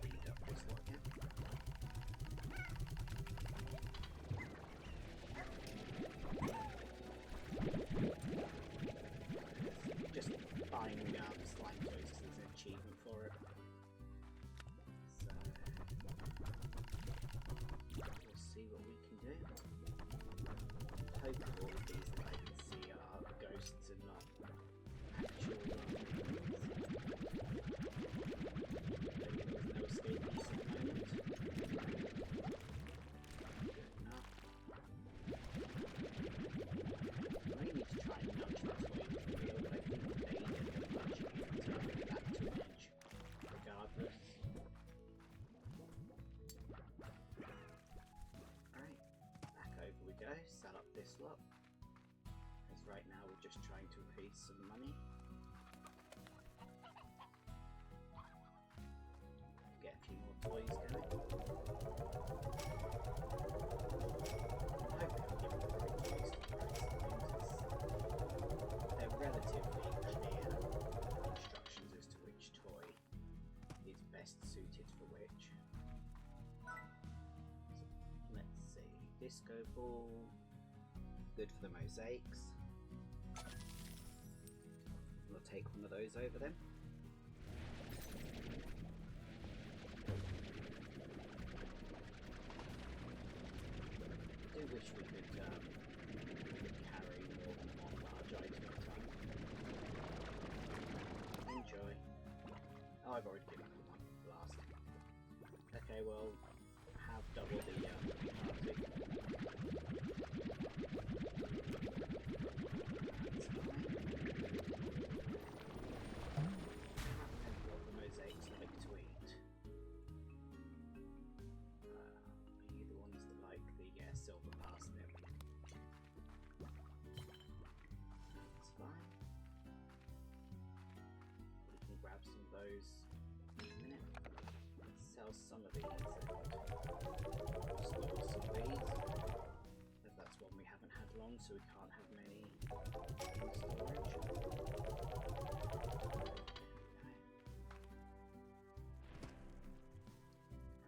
Read up this one again. Just buying slime toys as an achievement for it. So we'll see what we can do. Hope all of these that I can see are ghosts and not actual there's no escape use at the moment. Good enough. I may need to try and nudge this way to the wheel, but I think they end up nudging it to get back to an edge regardless. Alright, back over we go, set up this lot. As right now we're just trying to raise some money. Get a few more toys going. I'm hoping I'm giving the right toys to the right slimes. They're relatively clear instructions as to which toy is best suited for which. So, let's see. Disco ball. Good for the mosaics. We'll take one of those over then. wish we could carry more than one large item at a time. Enjoy. Oh, I've already given them one last. Okay, well, have double the party. That's fine. I can't remember what the mosaics like to eat. Are you the ones that like the silver parsnip? That's fine. We can grab some of those in a minute. Let's sell some of these and store some of these. But that's one we haven't had long, so we can't have many in storage.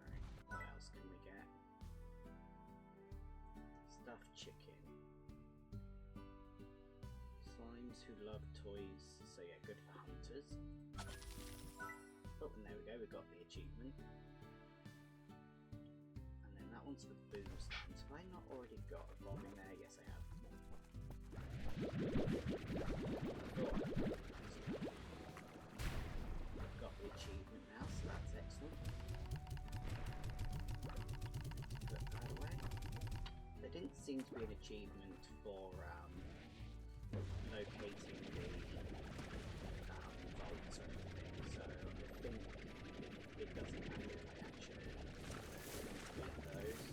Right, what else can we get? Stuffed chicken. Slimes who love toys, so yeah, good for hunters. Oh, and there we go, we got the achievement. And then that one's for the boom slimes. Have I not already got a bomb in there? Yes, I have. I've got the achievement now, so that's excellent. Put that away. There didn't seem to be an achievement for locating the vaults or anything, so I think it doesn't matter if I actually get those.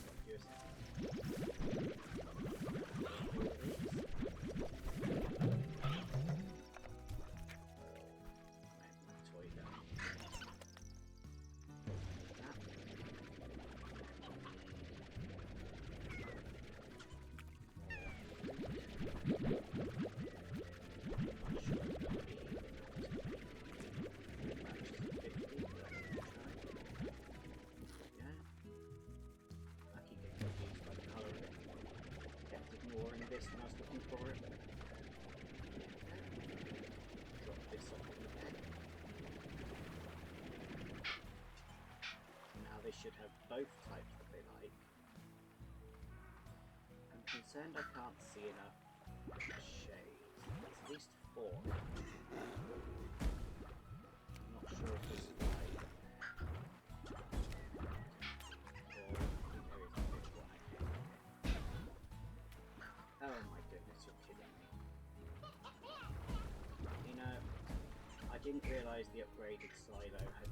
Stop you a second. My toy down. That. This when I was looking for it. Drop this off in the bag. Now they should have both types that they like. I'm concerned I can't see enough shades. There's at least 4. I'm not sure if there's 5 in there. Oh my goodness, you're kidding me. You know, I didn't realise the upgraded silo had...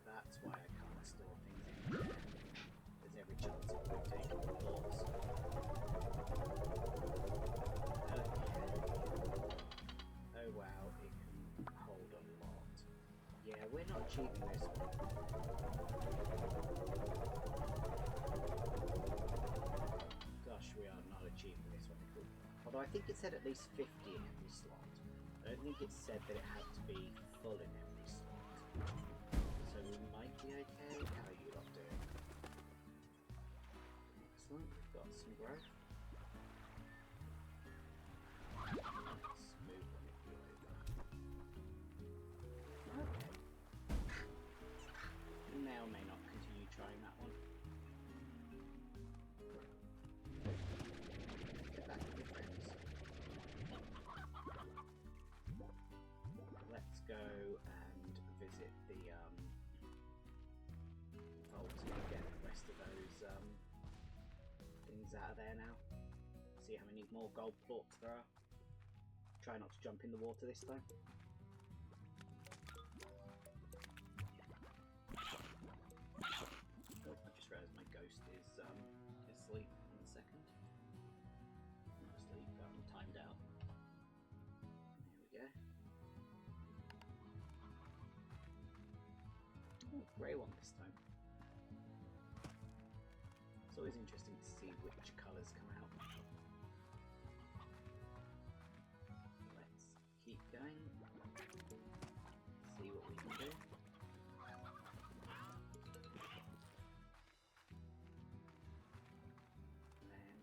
That's why I can't store things in there. There's every chance of rotating the thoughts. Okay. Oh wow, it can hold a lot. Yeah, we're not achieving this one. Gosh, we are not achieving this one. Although I think it said at least 50 in every slot. I don't think it said that it had to be full in every slot. So we might be okay. How are you lot doing? Excellent, we've got some growth. Let's move one of you over. Okay. We may or may not continue trying that one. Get back with your friends. Let's go and visit the vault and get the rest of those things out of there now. See how many more gold plorts there are. Try not to jump in the water this time. Oh, I just realised my ghost is asleep. 1 second. Not asleep, timed out. There we go. Oh, grey one this time. It's always interesting to see which colours come out. Let's keep going. See what we can do. And then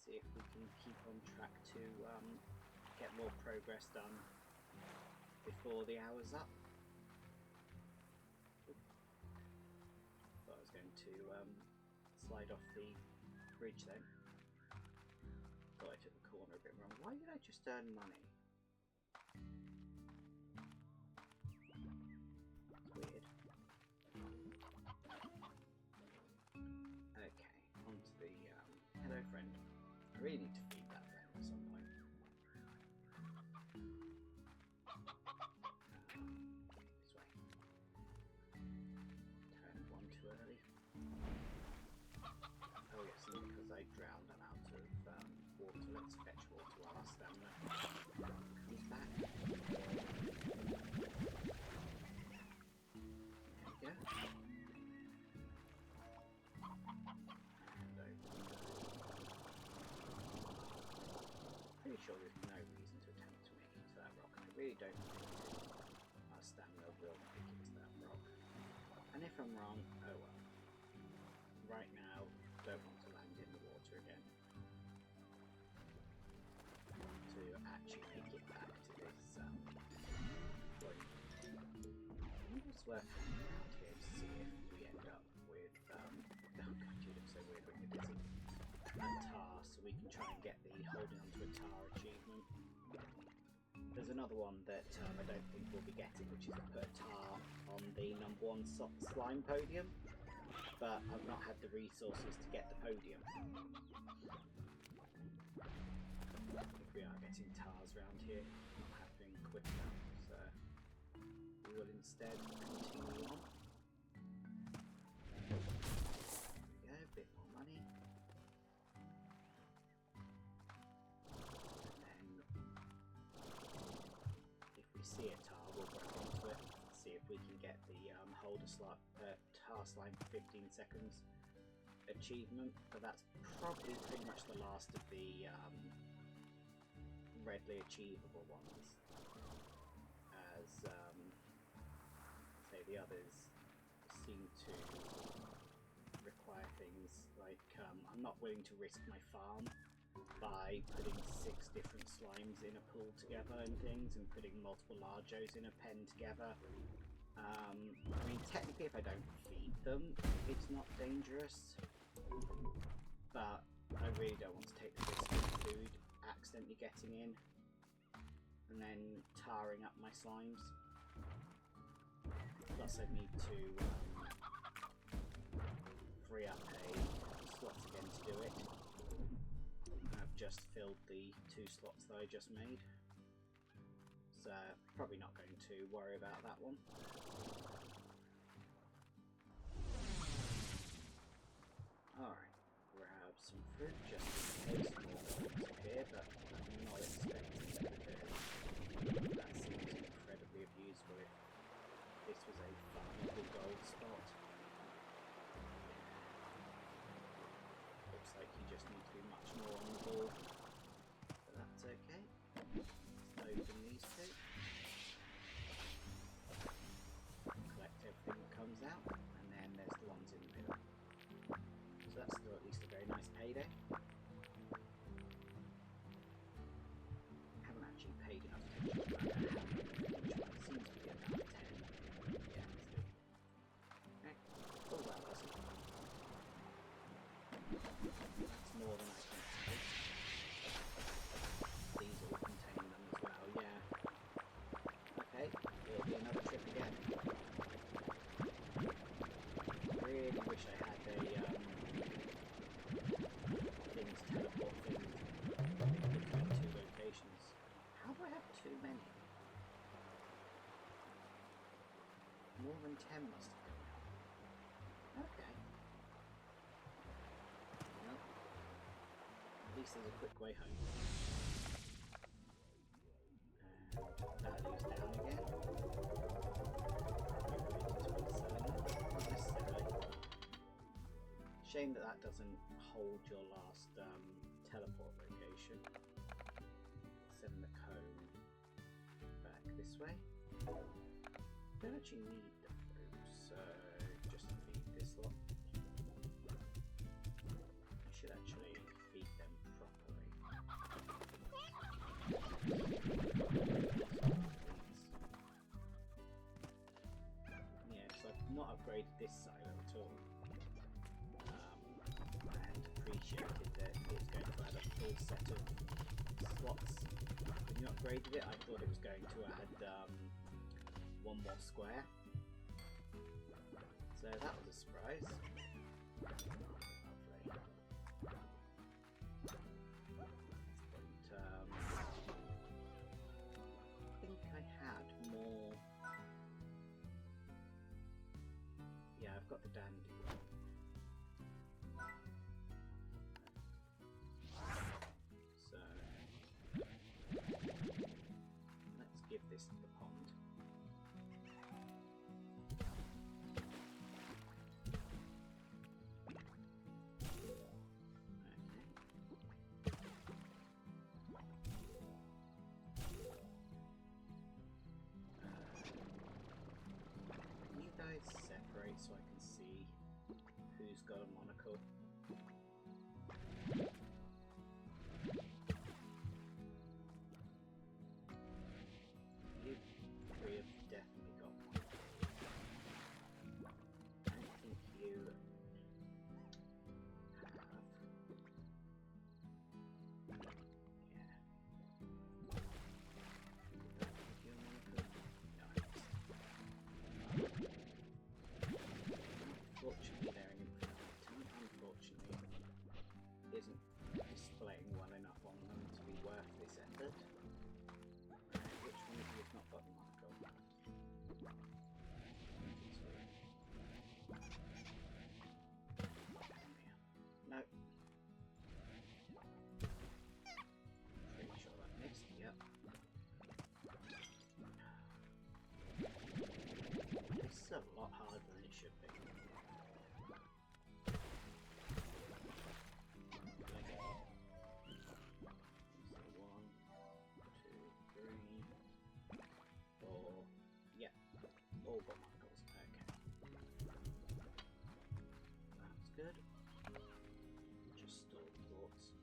see if we can keep on track to get more progress done before the hour's up. going to slide off the bridge then. Thought I took the corner a bit wrong. Why did I just earn money? That's weird. Okay, on to the hello friend. I really need to feed that friend at some point. This way. Turn one too early. Oh yes, and because I drowned, I'm out of water. Let's fetch water while our stamina comes back. There we go. And over. Pretty sure there's no reason to attempt to make it to that rock, and I really don't think our stamina will make it to that rock. And if I'm wrong, oh well. Right now, don't want to land in the water again. To actually make it back to this point. I wonder it's worth looking around here to see if we end up with oh god, you look so weird when you're dizzy. A tar, so we can try and get the holding onto a tar achievement. There's another one that I don't think we'll be getting, which is to put a tar on the #1 slime podium, but I've not had the resources to get the podium. If we are getting tars around here, not happening quick enough, so we will instead continue on. There we go, a bit more money. And then if we see a tar, we'll grab onto it, see if we can get the tar slime for 15 seconds achievement, but that's probably pretty much the last of the readily achievable ones, as say the others seem to require things like I'm not willing to risk my farm by putting 6 different slimes in a pool together and things, and putting multiple largos in a pen together. I mean, technically, if I don't feed them, it's not dangerous, but I really don't want to take the risk of food accidentally getting in and then tarring up my slimes. Plus, I need to free up a slot again to do it. I've just filled the 2 slots that I just made, so probably not going to worry about that one. Alright, grab some fruit just in case more things appear, but I'm not expecting them to. That seems incredibly abusable if this was a farmable gold spot. Looks like you just need to be much more on the ball, but that's okay. Let's open these 2. Collect everything that comes out, and then there's the ones in the middle. So that's still at least a very nice payday. I haven't actually paid enough attention to that. It seems to be about 10. Yeah, let's do it. Okay. Oh wow, that's a lot. That's more than I can take. These all contain them as well, yeah. Okay, it'll be another trip again. Really wish I had a things teleport things between 2 locations. How do I have too many? More than 10 must have come out. Okay. Well, at least there's a quick way home. And value's down again. Not necessarily. Shame that that doesn't hold your last teleport location. Send the cone back this way. Don't actually need the fruit, so just feed this lot. I should actually feed them properly. Yeah, because I've not upgraded this silo at all. and appreciated that it's going to add a full set of slots. When you upgraded it, I thought it was going to add one more square. So that was a surprise. Lovely. But I think I had more. Yeah, I've got the dandy one. So let's give this to the pond. You guys separate so I can see who's got a monocle. You three have definitely got one. I don't think you have. Unfortunately, they're an infinite. Unfortunately, isn't displaying well enough on them to be worth this effort. Which one of you has not got the monocle? No. Pretty sure that missed. Yep. This is a lot harder than it should be. All got monocle. Okay. That's good. Just store the thoughts.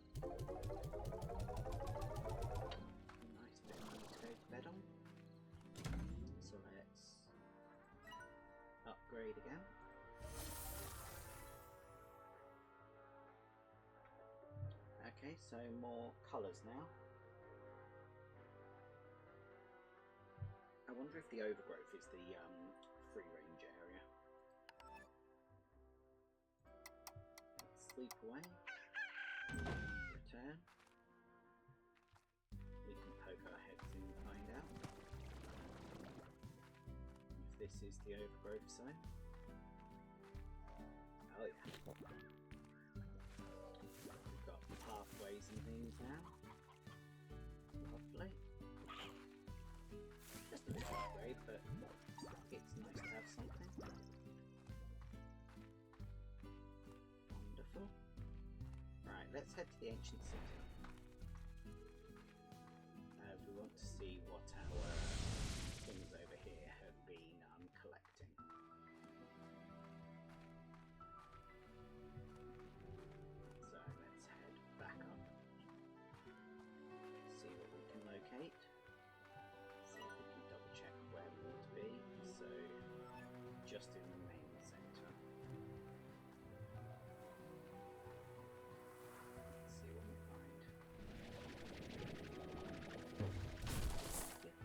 Nice bit of money to go to bed on. So let's upgrade again. Okay, so more colours now. I wonder if the overgrowth is the free range area. Let's sleep away. Return. We can poke our heads in and find out if this is the overgrowth zone. Oh yeah. We've got pathways and things now. Lovely. Just a little upgrade, but it's nice to have something. Wonderful. Right, let's head to the ancient city. We want to see what our things over here have been collecting. So let's head back up. See what we can locate. Check where we want to be, so just in the main centre. Let's see what we find. Yeah.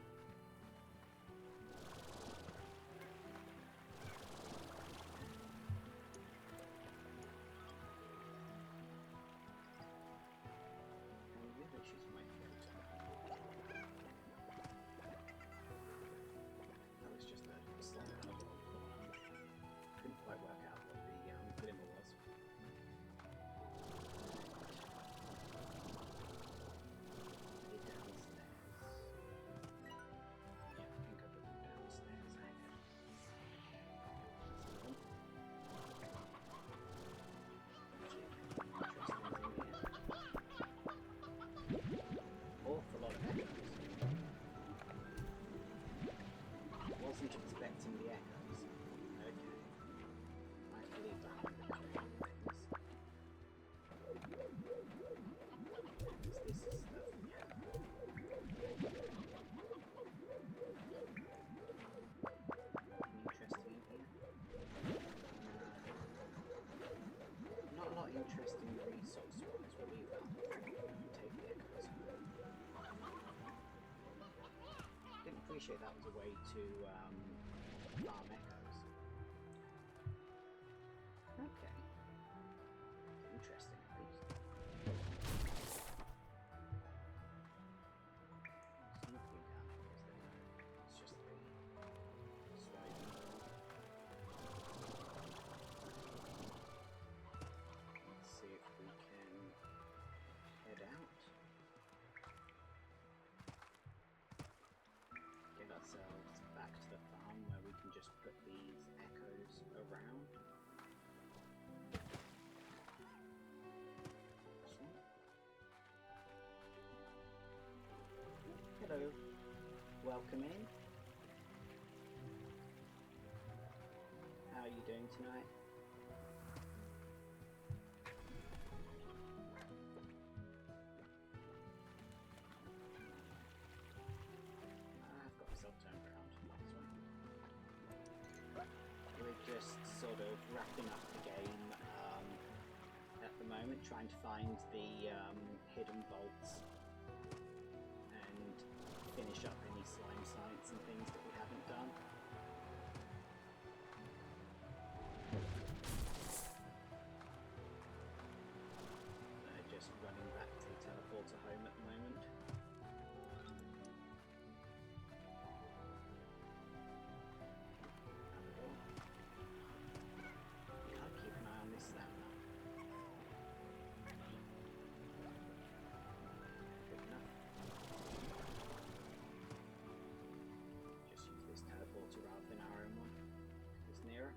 appreciate that was a way to farm echoes. Okay. Interesting, at least. There's nothing down here, is there? It's just the sliding road. Let's see if we can head out. Get ourselves back to the farm where we can just put these echoes around. Hello, welcome in. How are you doing tonight? I've got myself turned around. That's right. We're just sort of wrapping up the game at the moment, trying to find the hidden vaults and finish up any slime science and things that we haven't done. Just running back to the teleporter home at the moment. Gotta keep an eye on this stamina. Good enough. Just use this teleporter rather than our own one. It's nearer.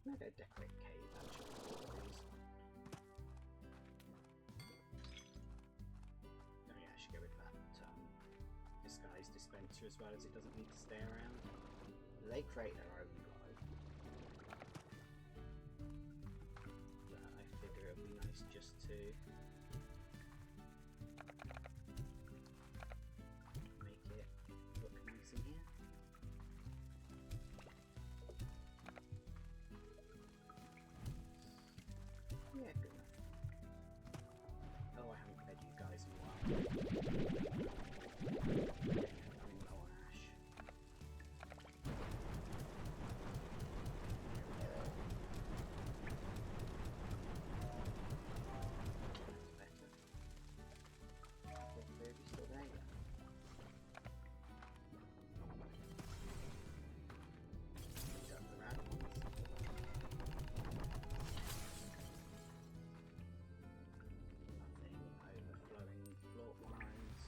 I'm going to decorate cave actually for these. Oh yeah, I should go with that disguise dispenser as well, as it doesn't need to stay around. They create their own glow. But I figure it would be nice just to make it look nice in here. Yeah, good enough. Oh, I haven't fed you guys in a while. I'm low on ash. That's better. Is Baby still there yet? Got the rat ones. Overflowing floor lines.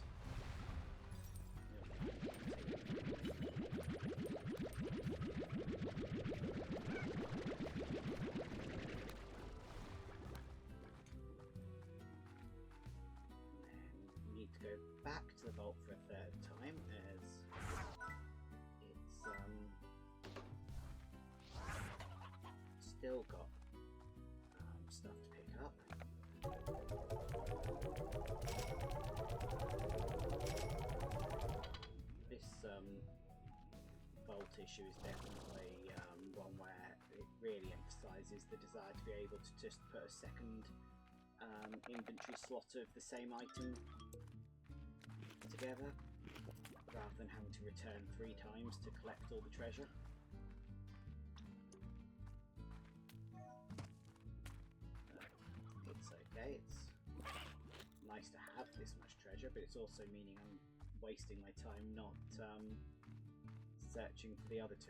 And we need to go back to the vault for a third time, as it's still got stuff to pick up. This vault issue is definitely one where it really emphasises the desire to be able to just put a second inventory slot of the same item together, rather than having to return 3 times to collect all the treasure. It's okay, it's nice to have this much treasure, but it's also meaning I'm wasting my time not searching for the other 2.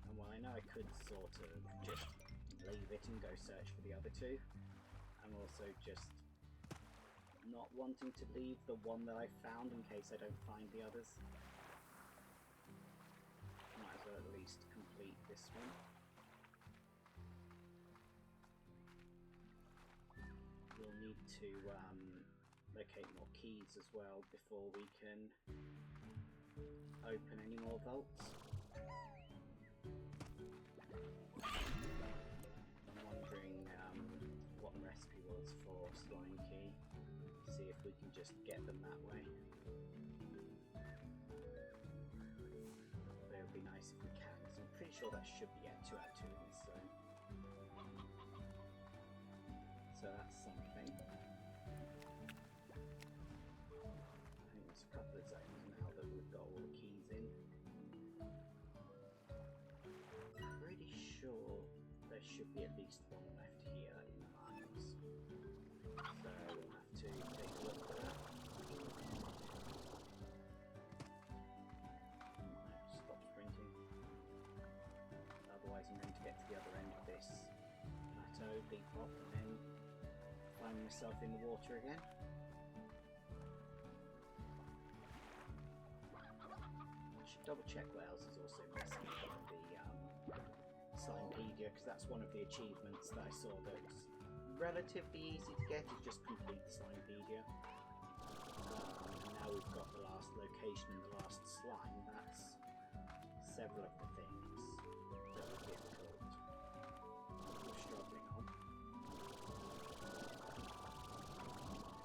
And while I know I could sort of just leave it and go search for the other 2, I'm also just not wanting to leave the one that I found in case I don't find the others. Might as well at least complete this one. We'll need to locate more keys as well before we can open any more vaults. I'm wondering what the recipe was for slime key. See if we can just get them that way. But it would be nice if we can, because I'm pretty sure that should be 2 out of 2 in this zone. So that's something. couple of zones now that we've got all the keys in. I'm pretty sure there should be at least one left here in the mines. So we'll have to take a look at that. Stop sprinting. Otherwise I'm going to get to the other end of this plateau, big pop, and then find myself in the water again. I should double check what else is also missing from the Signpedia, because that's one of the achievements that I saw that's relatively easy to get, is just complete the Signpedia. And now we've got the last location and the last slime. That's several of the things that are difficult. We're struggling on.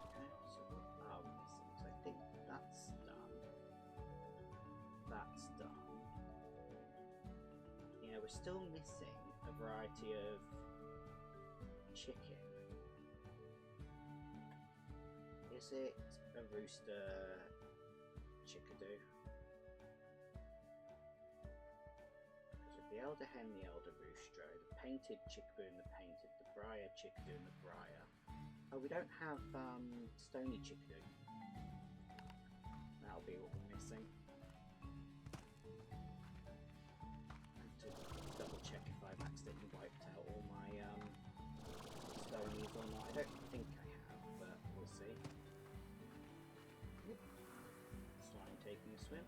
Okay, so what are we missing? So I think that's done. That's done. Yeah, we're still missing a variety of chicken. Is it a rooster chickadoo? Because the elder hen, the elder roostro, the painted chickaboo and the painted, the briar chickadoo and the briar. Oh, we don't have stony chickadoo. That'll be what we're missing. I have to double check if I've accidentally wiped out all my stonies or not. I don't think I have, but we'll see. Slime taking a swim.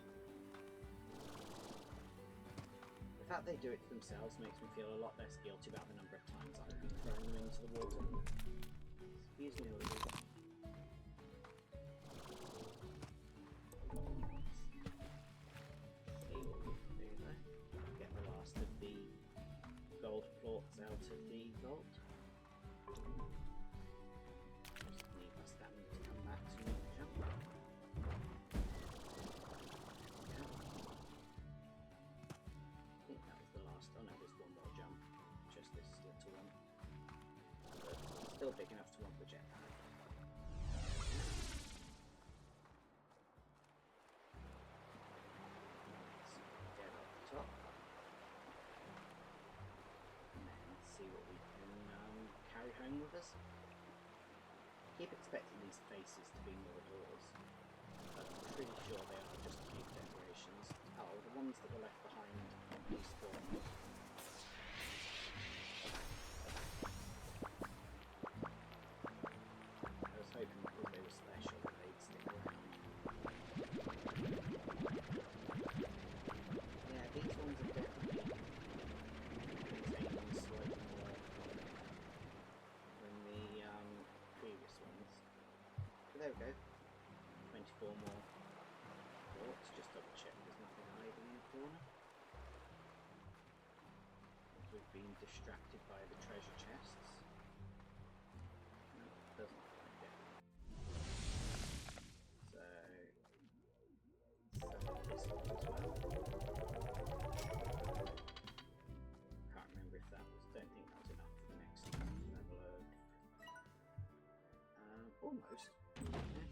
The fact they do it to themselves makes me feel a lot less guilty about the number of times I've been throwing them into the water. Excuse me, ladies. See what we can do there. Get the last of the gold plorts out of the vault. Just need my stamina to come back to me and jump. Yeah. I think that was the last. Oh no, there's one more jump. Just this little one. But still big enough to want the jetpack. Let's get up the top. And then see what we can carry home with us. Keep expecting these faces to be more doors, but I'm pretty sure they are just cute decorations. Oh, the ones that were left behind on these four. I was hoping because they were special that they'd stick around. Yeah, these ones are definitely containing slightly more than the previous ones. But there we go. 24 more. Let's just double check there's nothing hiding in the corner. We've been distracted by the treasure chests. No, doesn't look like it. So this one as well. Can't remember if that was. Don't think that was enough for the next level of. Almost. Okay.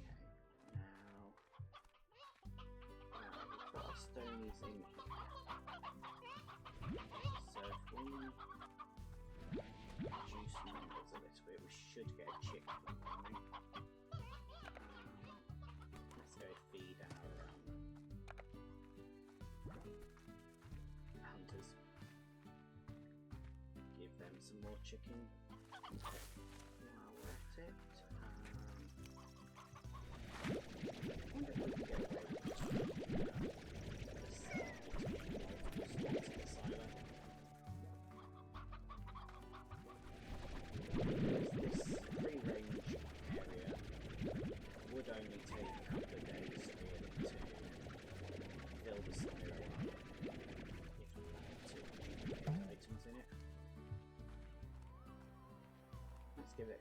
Now we've got our stonies in here. So if we reduce numbers a little bit, we should get a chick from coming. Let's go feed our hunters. Give them some more chicken. While we're at it. I wonder if we can get away with just this silo. This free-range area would only take a couple of days really to fill the silo up if we wanted to put items in it. Let's give it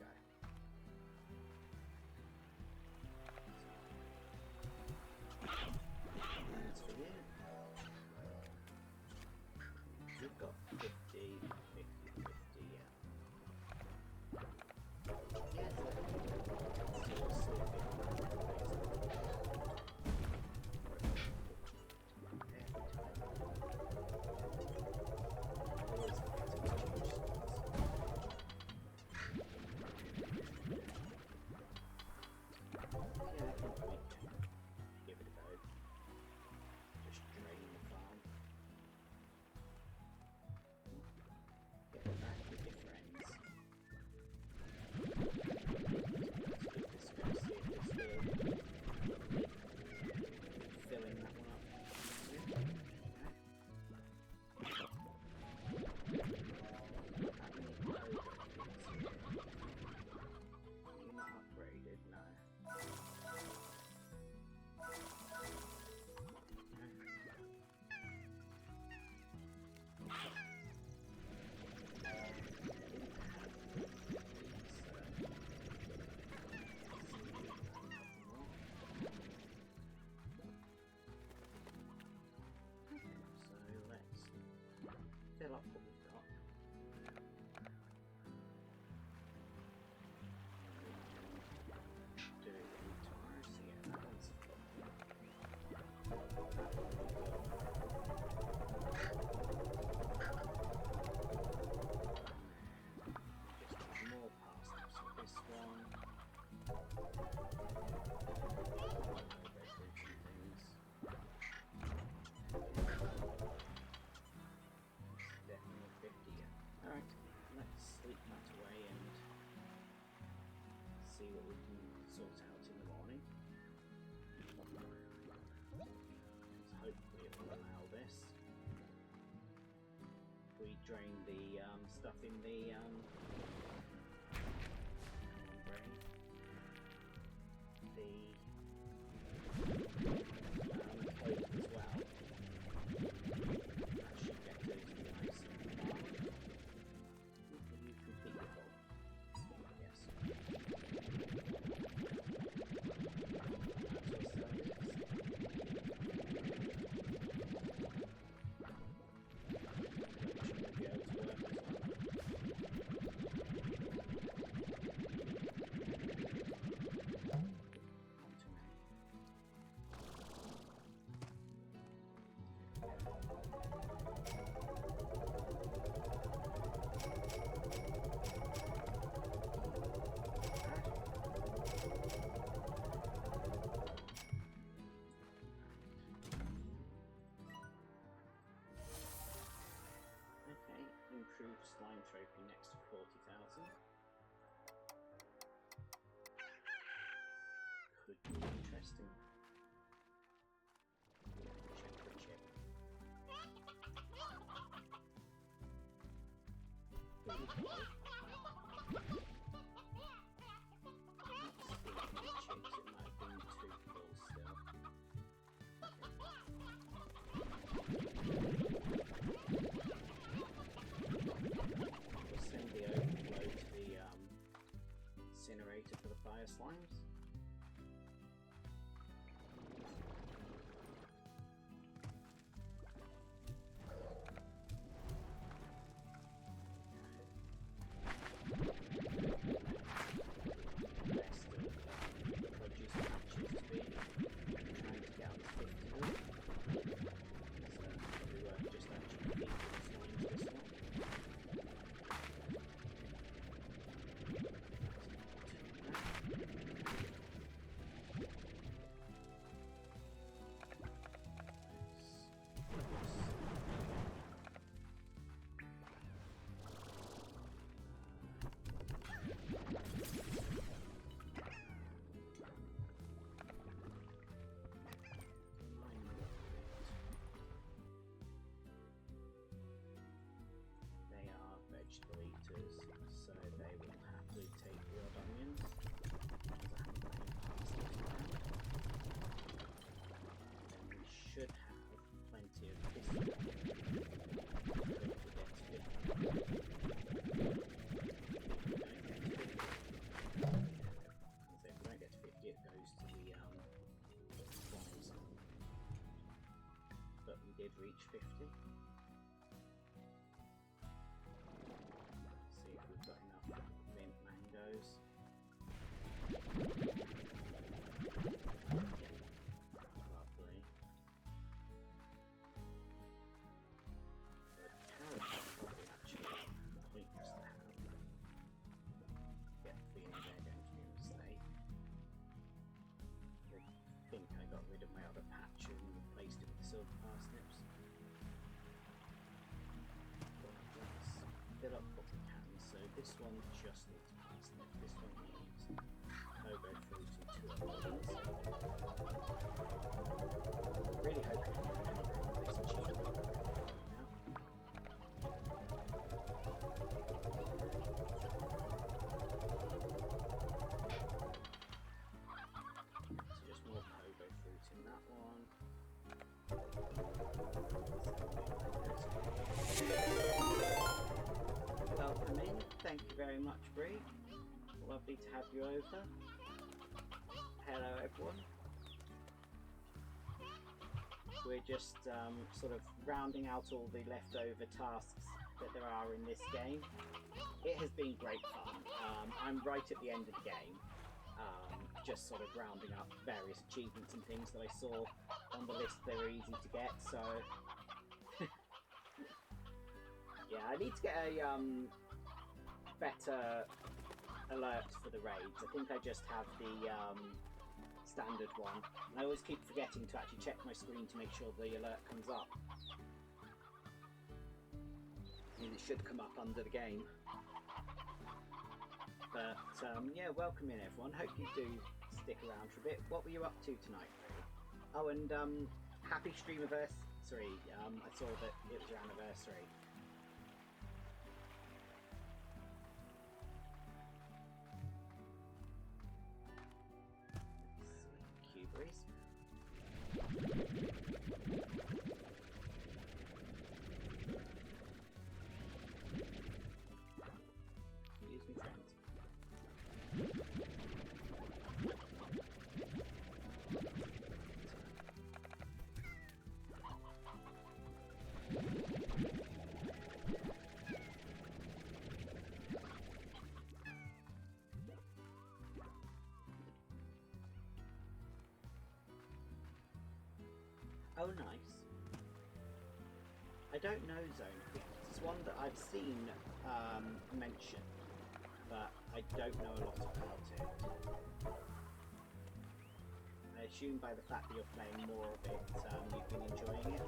more parsnips with this one. Definitely 50. Alright, let's sleep that away and see what we can sort out in the morning. Hopefully it will allow this. We drain the stuff in the toilet as well. That should get those nice and calm. Have you completely full? Yes. Improved slime trophy next to 40,000. Could be interesting. Check the chip. Really cool. Incinerator for the fire slimes. Rest of produce patches to be trying to get out to 50. So we were just actually feeding the slimes this one. Vegetable eaters, so they will happily take the odd onions, because I haven't got any parsnips around. Then we should have plenty of this one. If we don't get to 50, it goes to the slimes. But we did reach 50. We've got enough mint mangoes. Lovely. The carrots are probably actually pointless to have. Get the feeling they're going to be a mistake. I think I got rid of my other patch and replaced it with the silver parsnips. Well, let's fill up what we can. So this one just needs parsnip, this one needs pogo fruit and 2 onions. Really hope you can remember this achievement now. So just more pogo fruit in that one. Welcome in. Thank you very much, Bree. Lovely to have you over. Hello, everyone. We're just sort of rounding out all the leftover tasks that there are in this game. It has been great fun. I'm right at the end of the game. just sort of rounding up various achievements and things that I saw on the list. They were easy to get, so yeah, I need to get a better alert for the raids. I think I just have the standard one, and I always keep forgetting to actually check my screen to make sure the alert comes up. I mean, it should come up under the game. But yeah, welcome in everyone. Hope you do stick around for a bit. What were you up to tonight, really? Oh, and happy streamiversary. I saw that it was your anniversary. Let's see, Excuse me, friends. Oh, nice. I don't know Zone Queen. It's one that I've seen mentioned, but I don't know a lot about it. I assume by the fact that you're playing more of it, you've been enjoying it.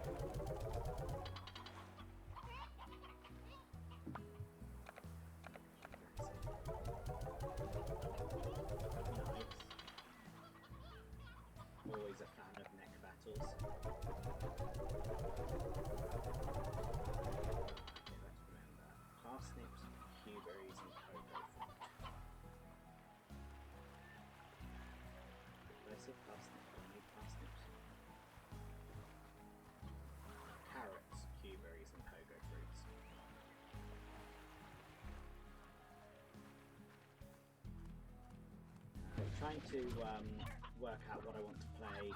Nice. Always a fan of mech battles. Okay, let's remember. Parsnips, cuberries, and cocoa fruit. Did I say parsnips? I need parsnips. Carrots, cuberries, and cocoa fruits. I'm trying to work out what I want to play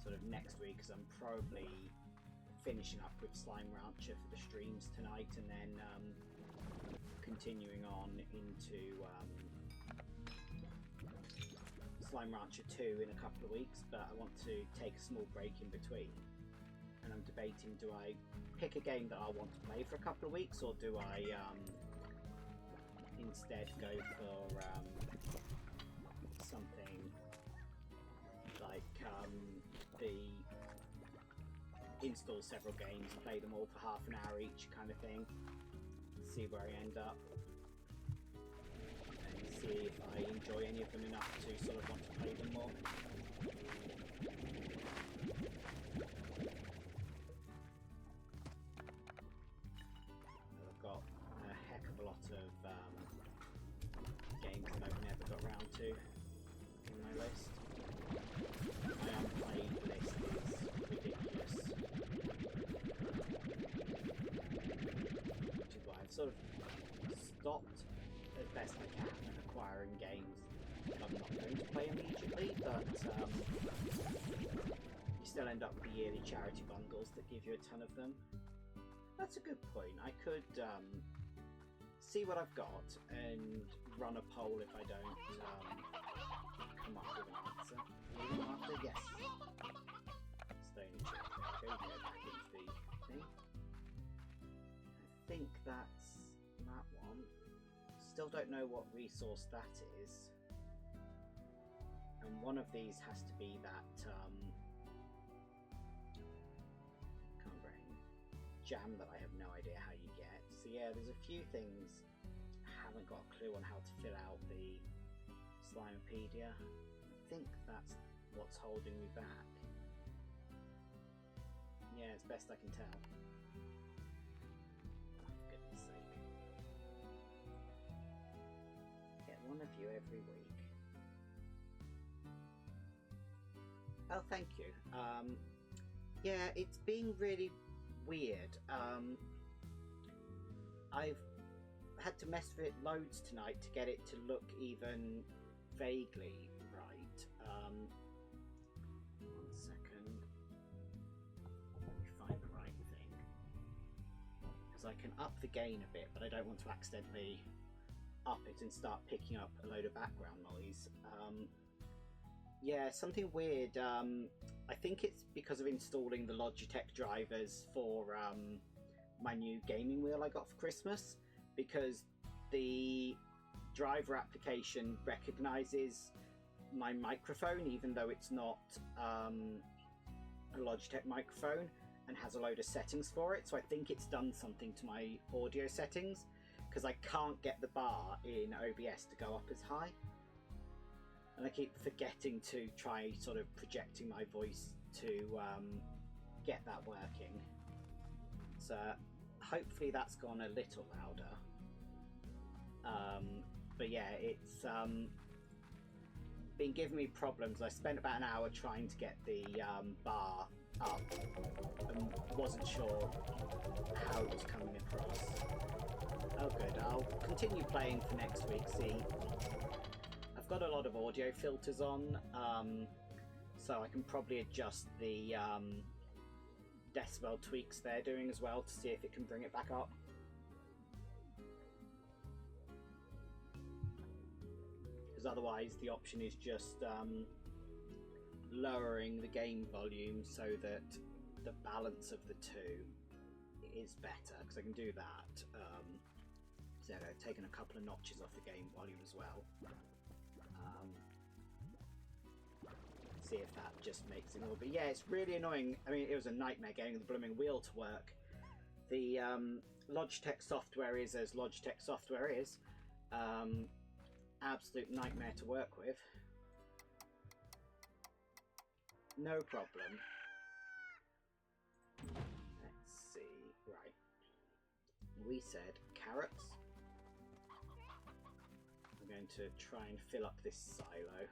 sort of next week, because I'm probably finishing up with Slime Rancher for the streams tonight, and then continuing on into Slime Rancher 2 in a couple of weeks, but I want to take a small break in between, and I'm debating, do I pick a game that I want to play for a couple of weeks, or do I instead go for something like install several games, play them all for half an hour each kind of thing, see where I end up, and see if I enjoy any of them enough to sort of want to play them more. I've got a heck of a lot of games that I've never got round to in my list. My unplayed list is ridiculous. Which is why I've sort of stopped as best I can acquiring games that I'm not going to play immediately, but you still end up with the yearly charity bundles that give you a ton of them. That's a good point. I could see what I've got and run a poll if I don't come up with an answer. After, yes. Stony chip. There we go. Go back into the thing. I think that's that one. Still don't know what resource that is. And one of these has to be that jam that I have no idea how you get. So yeah, there's a few things I haven't got a clue on how to fill out the Slimepedia. I think that's what's holding me back. Yeah, it's best I can tell. Oh, for goodness sake. Get one of you every week. Oh, thank you. Yeah, it's been really weird. I've had to mess with it loads tonight to get it to look even vaguely right. 1 second. Let me find the right thing. Because I can up the gain a bit, but I don't want to accidentally up it and start picking up a load of background noise. Yeah, something weird. I think it's because of installing the Logitech drivers for my new gaming wheel I got for Christmas, because the driver application recognizes my microphone even though it's not a Logitech microphone, and has a load of settings for it. So I think it's done something to my audio settings, because I can't get the bar in OBS to go up as high. And I keep forgetting to try sort of projecting my voice to get that working. So hopefully that's gone a little louder. But yeah, it's been giving me problems. I spent about an hour trying to get the bar up and wasn't sure how it was coming across. Oh good, I'll continue playing for next week. See, I've got a lot of audio filters on, so I can probably adjust the decibel tweaks they're doing as well to see if it can bring it back up. Because otherwise the option is just lowering the game volume so that the balance of the two is better, because I can do that. So I've taken a couple of notches off the game volume as well. See if that just makes it more. But yeah, it's really annoying. I mean, it was a nightmare getting the blooming wheel to work. The Logitech software is as Logitech software is. Absolute nightmare to work with. No problem. Let's see. Right. We said carrots. I'm going to try and fill up this silo.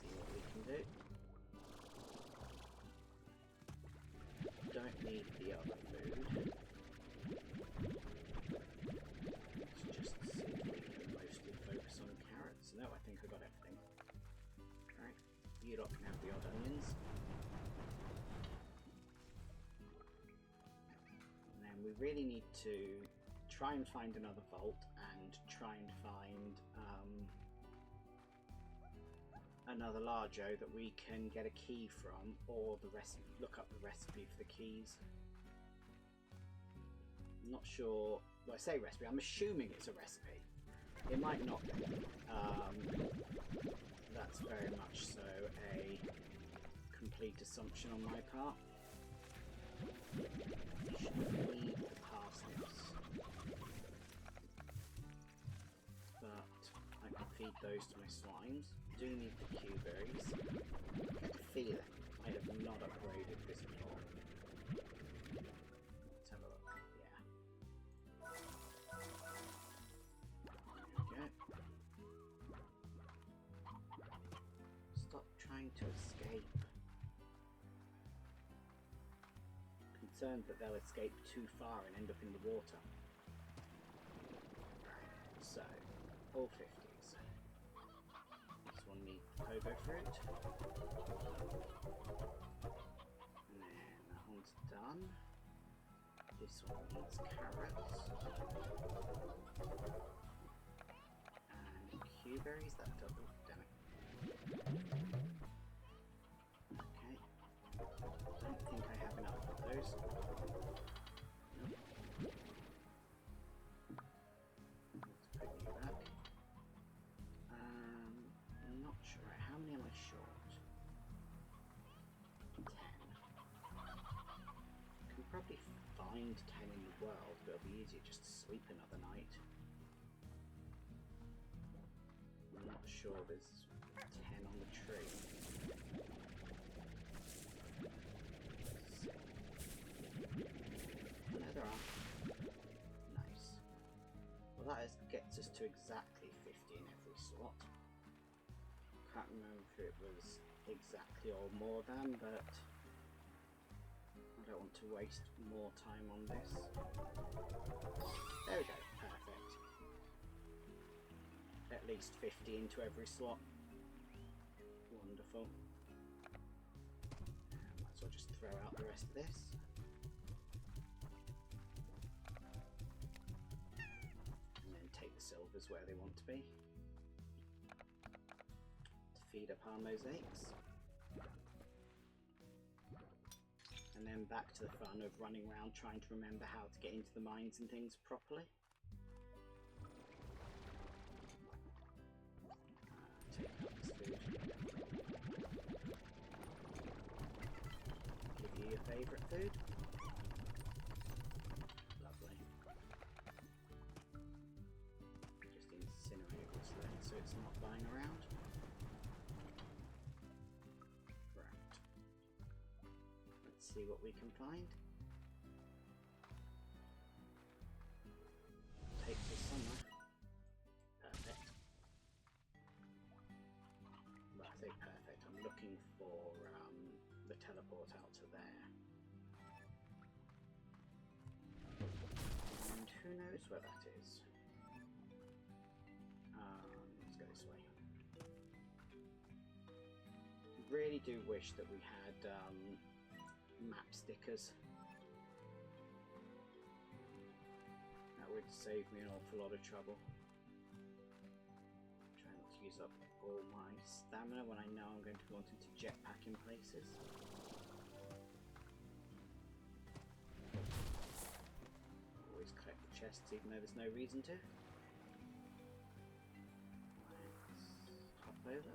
See what we can do. Don't need the other food. Let's just see if we can mostly focus on carrots. No, I think I got everything. Alright, you lot can have the odd onions. And then we really need to try and find another vault and try and find another Largo that we can get a key from, or the recipe. Look up the recipe for the keys. I'm not sure. Well, I say recipe. I'm assuming it's a recipe. It might not be. That's very much so a complete assumption on my part. Shouldn't need the parsnips, but I can feed those to my slimes. Do need the Q-berries. I get the feeling I have not upgraded this before. Let's have a look. Yeah. There we go. Stop trying to escape. Concerned that they'll escape too far and end up in the water. Right, so, all 50s. This one needs pogo fruit. And then that one's done. This one needs carrots. And Q-berries, that double. Damn it. Okay. Don't think I have enough of those. Nope. Let's put you back. I'm not sure. How many am I short? 10. Can probably find 10 in the world, but it'll be easier just to sleep another night. I'm not sure there's 10 on the tree. No, there are. Nice. Well, that gets us to exactly 50 in every slot. Can't remember if it was exactly or more than, but I don't want to waste more time on this. There we go, perfect. At least 50 into every slot. Wonderful. Might as well just throw out the rest of this. And then take the silvers where they want to be. feed up our mosaics. And then back to the fun of running around trying to remember how to get into the mines and things properly. Take out this food. Give you your favourite food. Lovely. Just incinerate this then so it's not lying around. Right. Let's see what we can find. Takes us somewhere. Perfect. Well, I say perfect. I'm looking for the teleport out to there. And who knows where that is? Let's go this way. Really do wish that we had map stickers. That would save me an awful lot of trouble. Trying not to use up all my stamina when I know I'm going to be wanting to jetpack in places. Always collect the chests even though there's no reason to. Let's hop over.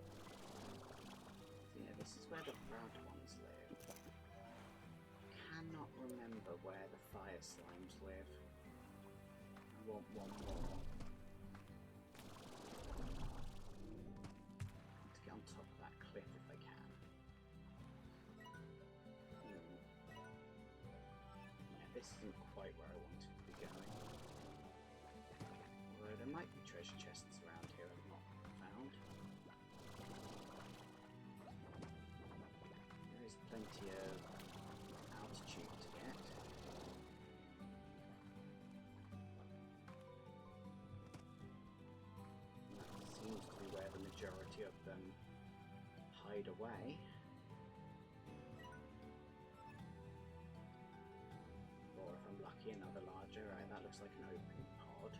So yeah, this is where the proud ones live. Cannot remember where the fire slimes live. I want one more. To get on top of that cliff if I can. Yeah, this isn't quite where I wanted to be going. Although there might be treasure chests around here I've not found. There is plenty of altitude to get. That seems to be where the majority of them hide away. Or if I'm lucky, another larger. Right, that looks like an open pod.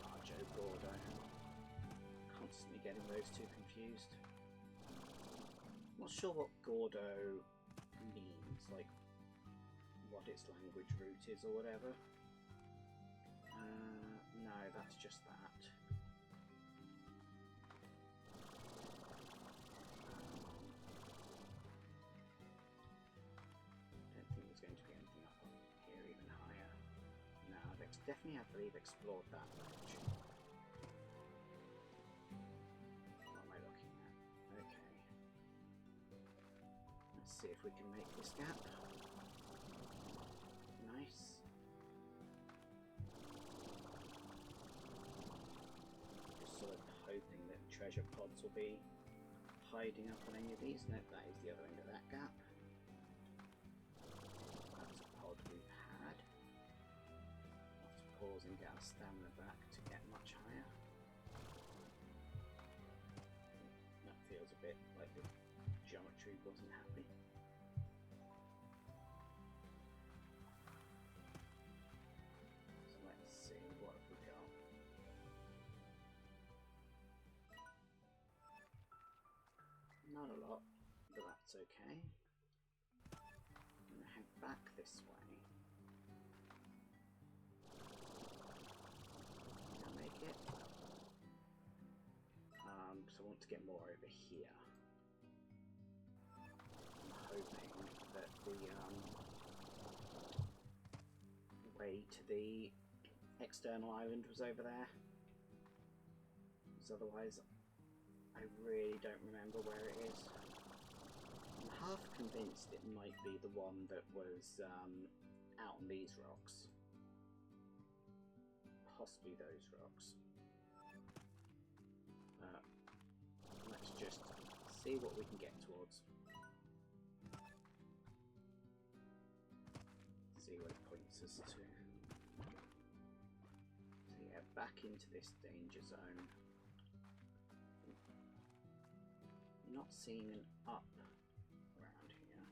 Largo Gordo. Constantly getting those two confused. Not sure what Gordo means, like what its language root is or whatever. No, that's just that. Don't think there's going to be anything up here even higher. No, I've definitely, I believe, explored that ledge. What am I looking at? Okay. Let's see if we can make this gap. Nice. Just sort of hoping that treasure pods will be hiding up on any of these. Nope, that is the other end of that gap. That's a pod we've had. We'll have to pause and get our stamina back to get much higher. That feels a bit like the geometry wasn't happy. So let's see, what have we got? Not a lot, but that's okay. I'm going to head back this way. Can I make it? So I want to get more over here. I'm hoping that the way to the external island was over there. Because otherwise I really don't remember where it is. I'm half convinced it might be the one that was out on these rocks. Possibly those rocks. Let's just see what we can get towards. See what it points us to. So yeah, back into this danger zone. Not seeing an up around here.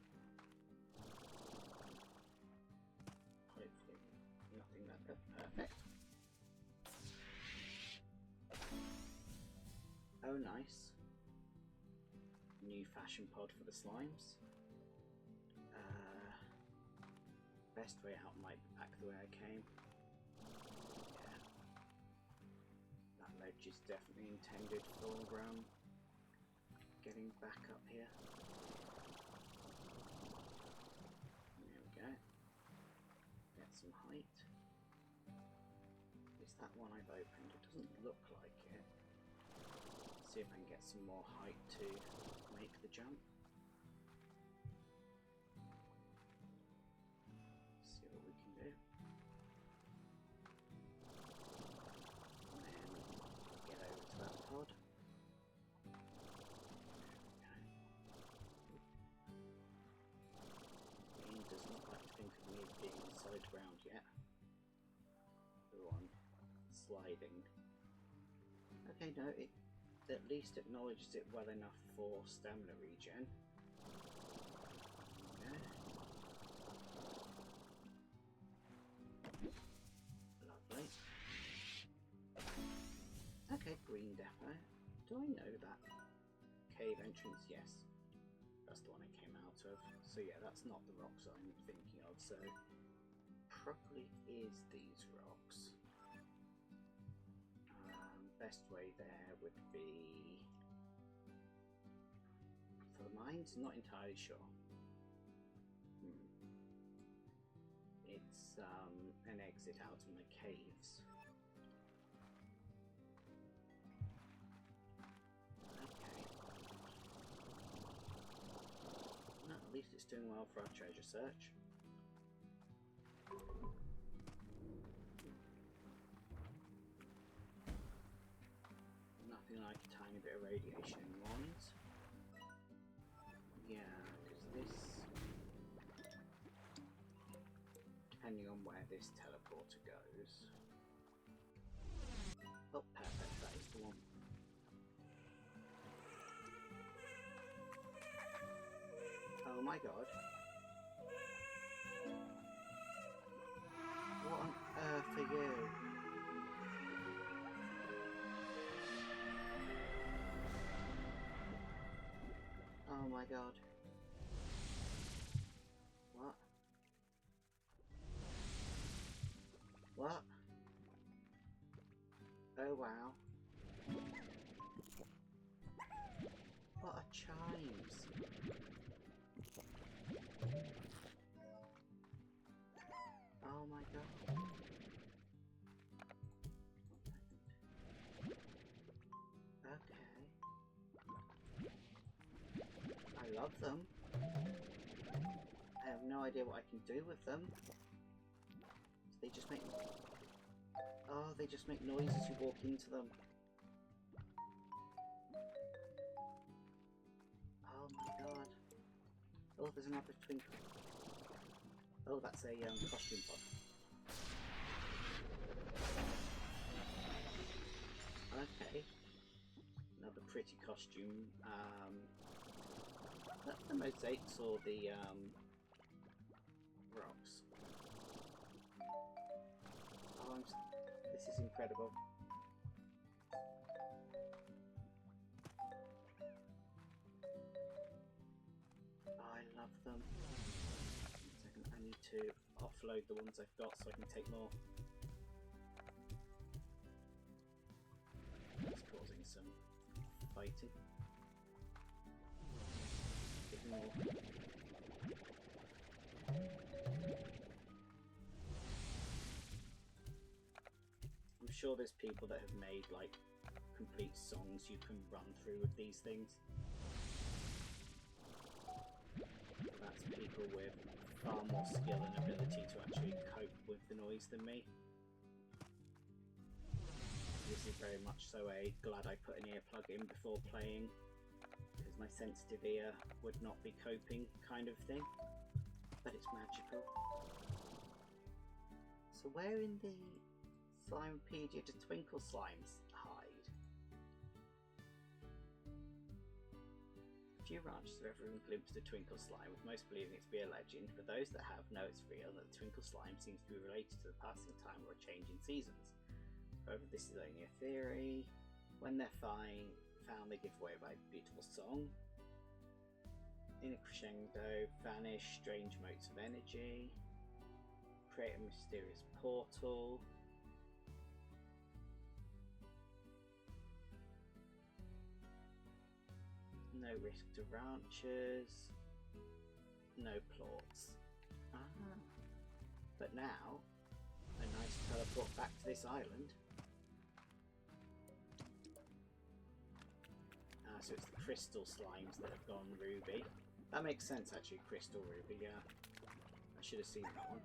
Hopefully nothing like that. Perfect. Oh, nice. New fashion pod for the slimes. Best way out might be back the way I came. Yeah. That ledge is definitely intended for getting back up here. There we go. Get some height. Is that one I've opened? It doesn't look like it. See if I can get some more height to make the jump. See what we can do. And then get over to that pod. Game does not like to think of me as being on solid ground yet. Go on. Sliding. Okay, no, it at least acknowledges it well enough for stamina regen. Okay. Lovely. Okay, green depot. Do I know that cave entrance? Yes. That's the one I came out of. So yeah, that's not the rocks I'm thinking of, so probably is these rocks. Best way there would be for the mines? Not entirely sure. It's an exit out in the caves. Okay. Well, at least it's doing well for our treasure search. Nothing like a tiny bit of radiation in the mornings. Yeah, because this, depending on where this teleporter goes. Oh, perfect, that is the one. Oh my god. What on earth are you? Oh my god. What? What? Oh wow. What are chimes? Oh my god. Okay. I love them. I have no idea what I can do with them. They just make... Oh, they just make noise as you walk into them. Oh my god. Oh, there's another twinkle. Oh, that's a costume pod. Okay. Another pretty costume. That's the mosaics or the rocks. Oh, this is incredible. Oh, I love them. 1 second, I need to offload the ones I've got so I can take more. It's causing some fighting. Get more. I'm sure there's people that have made like complete songs you can run through with these things. But that's people with far more skill and ability to actually cope with the noise than me. This is very much so a glad I put an earplug in before playing, because my sensitive ear would not be coping kind of thing. But it's magical. So where in the Slimepedia do twinkle slimes hide? A few ranchers have ever glimpsed a twinkle slime, with most believing it to be a legend, but those that have know it's real and that the twinkle slime seems to be related to the passing of time or a change in seasons. However, this is only a theory. When they're found, they give away a very beautiful song. In a crescendo, vanish strange motes of energy, create a mysterious portal. No risk to ranchers, no plots. But now, a nice teleport back to this island. So it's the crystal slimes that have gone ruby. That makes sense actually, crystal ruby, yeah. I should have seen that one.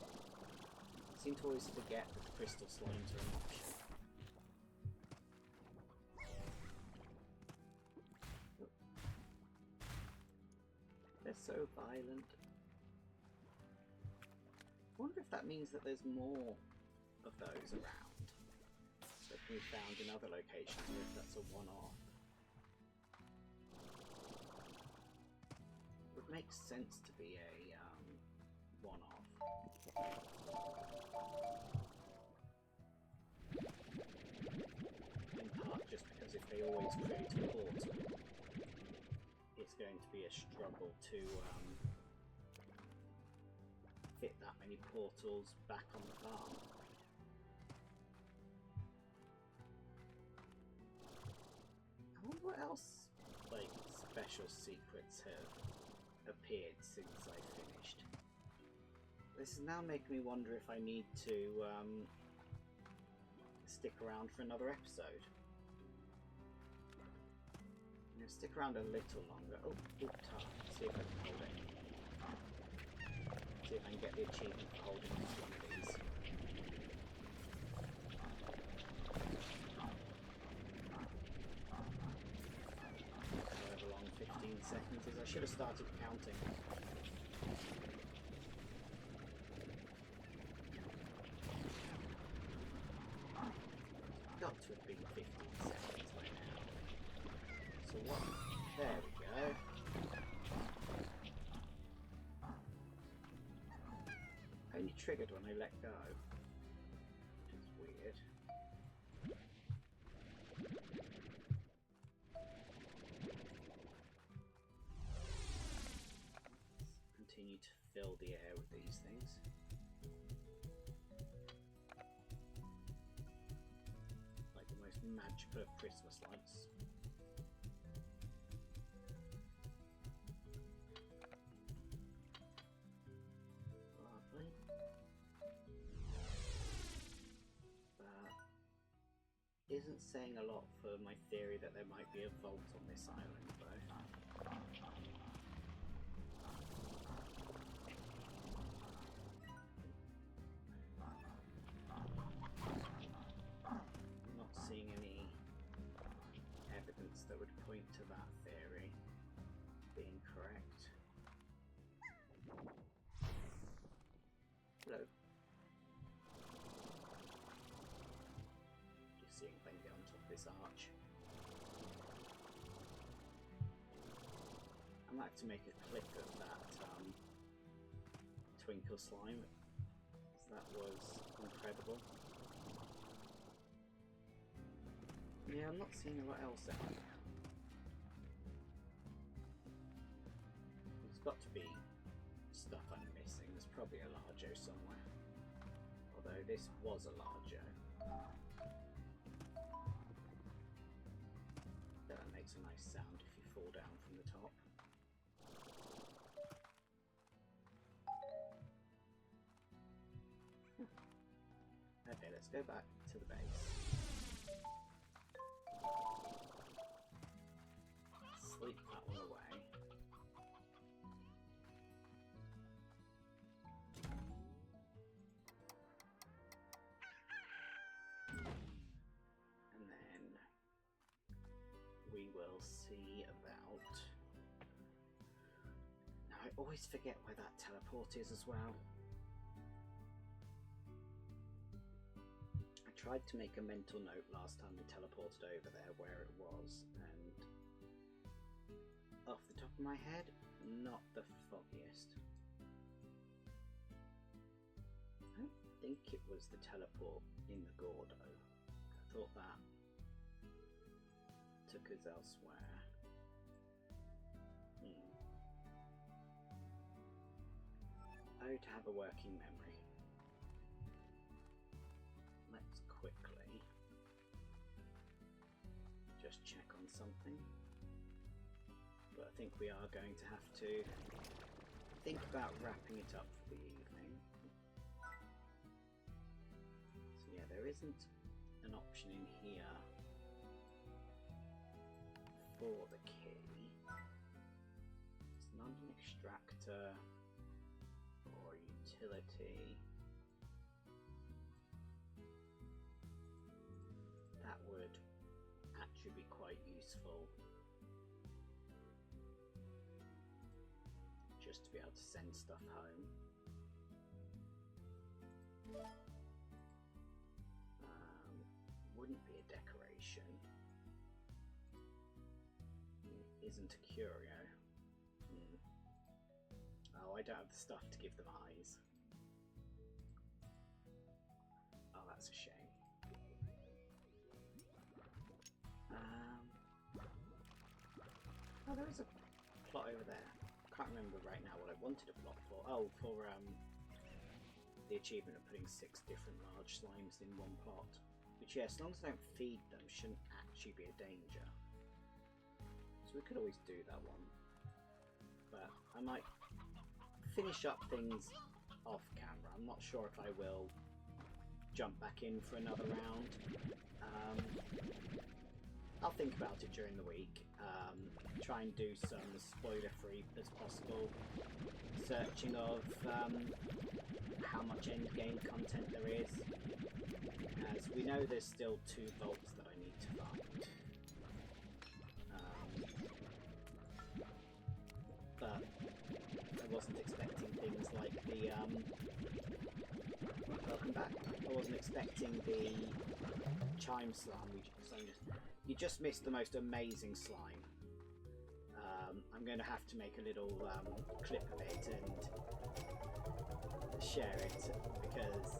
I seem to always forget that the crystal slimes are an option. Oh. They're so violent. I wonder if that means that there's more of those around that can be found in other locations, or if that's a one-off. It would make sense to be a one-off. In part just because if they always create a portal, it's going to be a struggle to fit that many portals back on the farm. I wonder what else, like, special secrets have appeared since I finished. This is now making me wonder if I need to stick around for another episode. I'm going to stick around a little longer. Oh, tar. See if I can hold it. See if I can get the achievement for holding one of these. However long 15 seconds is. I should have started counting. Got to have been 15 seconds by now. So what? There we go. Only triggered when I let go, which is weird. Let's continue to fill the air with these things. Like the most magical of Christmas lights. Lovely. Isn't saying a lot for my theory that there might be a vault on this island, though. I'm not seeing any evidence that would point to that theory being correct. Hello. See if I can get on top of this arch. I might have to make a clip of that twinkle slime, because that was incredible. Yeah, I'm not seeing a lot else out here. There's got to be stuff I'm missing. There's probably a Largo somewhere. Although this was a Largo. That makes a nice sound if you fall down from the top. Okay, let's go back to the base. Sleep that one away. And then we will see about... Now I always forget where that teleport is as well. I tried to make a mental note last time we teleported over there where it was, and off the top of my head, not the foggiest. I don't think it was the teleport in the Gordo. I thought that, to took us elsewhere. Oh, to have a working memory. Let's quickly just check on something. But I think we are going to have to think about wrapping it up for the evening. So yeah, there isn't an option in here for the key. It's not an extractor or utility. That would actually be quite useful. Just to be able to send stuff home. Wouldn't be a decoration. Isn't a curio. Oh, I don't have the stuff to give them eyes. Oh, that's a shame. Oh, there is a plot over there. Can't remember right now what I wanted a plot for. Oh, for the achievement of putting 6 different large slimes in one plot. Which, yeah, as long as I don't feed them, shouldn't actually be a danger. So we could always do that one. But I might finish up things off camera. I'm not sure if I will jump back in for another round. I'll think about it during the week. Try and do some as spoiler-free as possible. Searching of how much endgame content there is. As we know, there's still 2 vaults that I need to find. But I wasn't expecting things like the... welcome back. I wasn't expecting the chime slime. You just missed the most amazing slime. I'm going to have to make a little clip of it and share it, because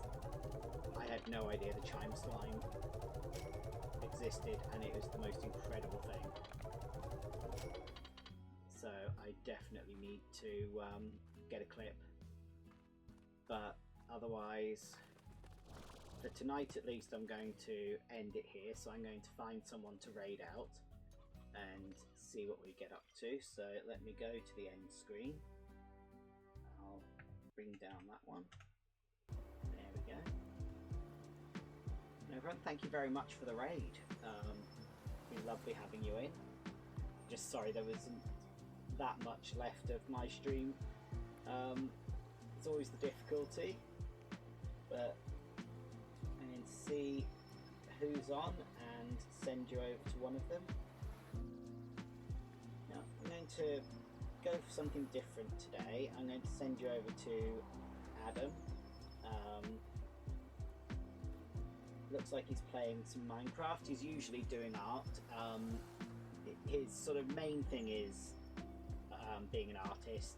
I had no idea the chime slime existed, and it was the most incredible thing. So I definitely need to get a clip. But otherwise, for tonight at least, I'm going to end it here. So I'm going to find someone to raid out and see what we get up to. So let me go to the end screen. I'll bring down that one. There we go. And everyone, thank you very much for the raid. It's been lovely having you in. Just sorry there wasn't that much left of my stream. It's always the difficulty, but I'm going to see who's on and send you over to one of them. Now I'm going to go for something different today. I'm going to send you over to Adam. Looks like he's playing some Minecraft. He's usually doing art. His sort of main thing is being an artist.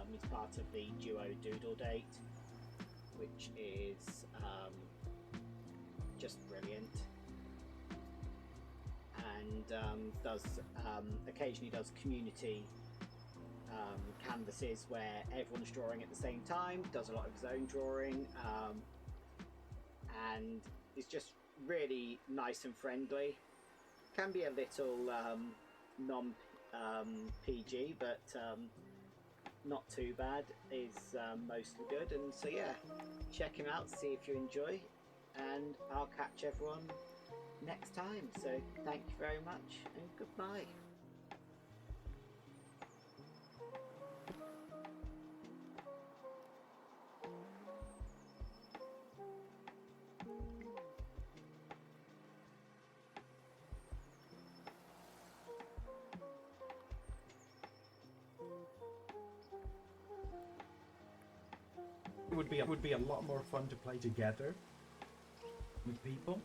He's part of the duo Doodle Date, which is just brilliant, and occasionally does community canvases where everyone's drawing at the same time, does a lot of his own drawing, and is just really nice and friendly. Can be a little non-PG, but not too bad, is mostly good. And so yeah, check him out, see if you enjoy, and I'll catch everyone next time. So thank you very much and goodbye. It would be a lot more fun to play together with people.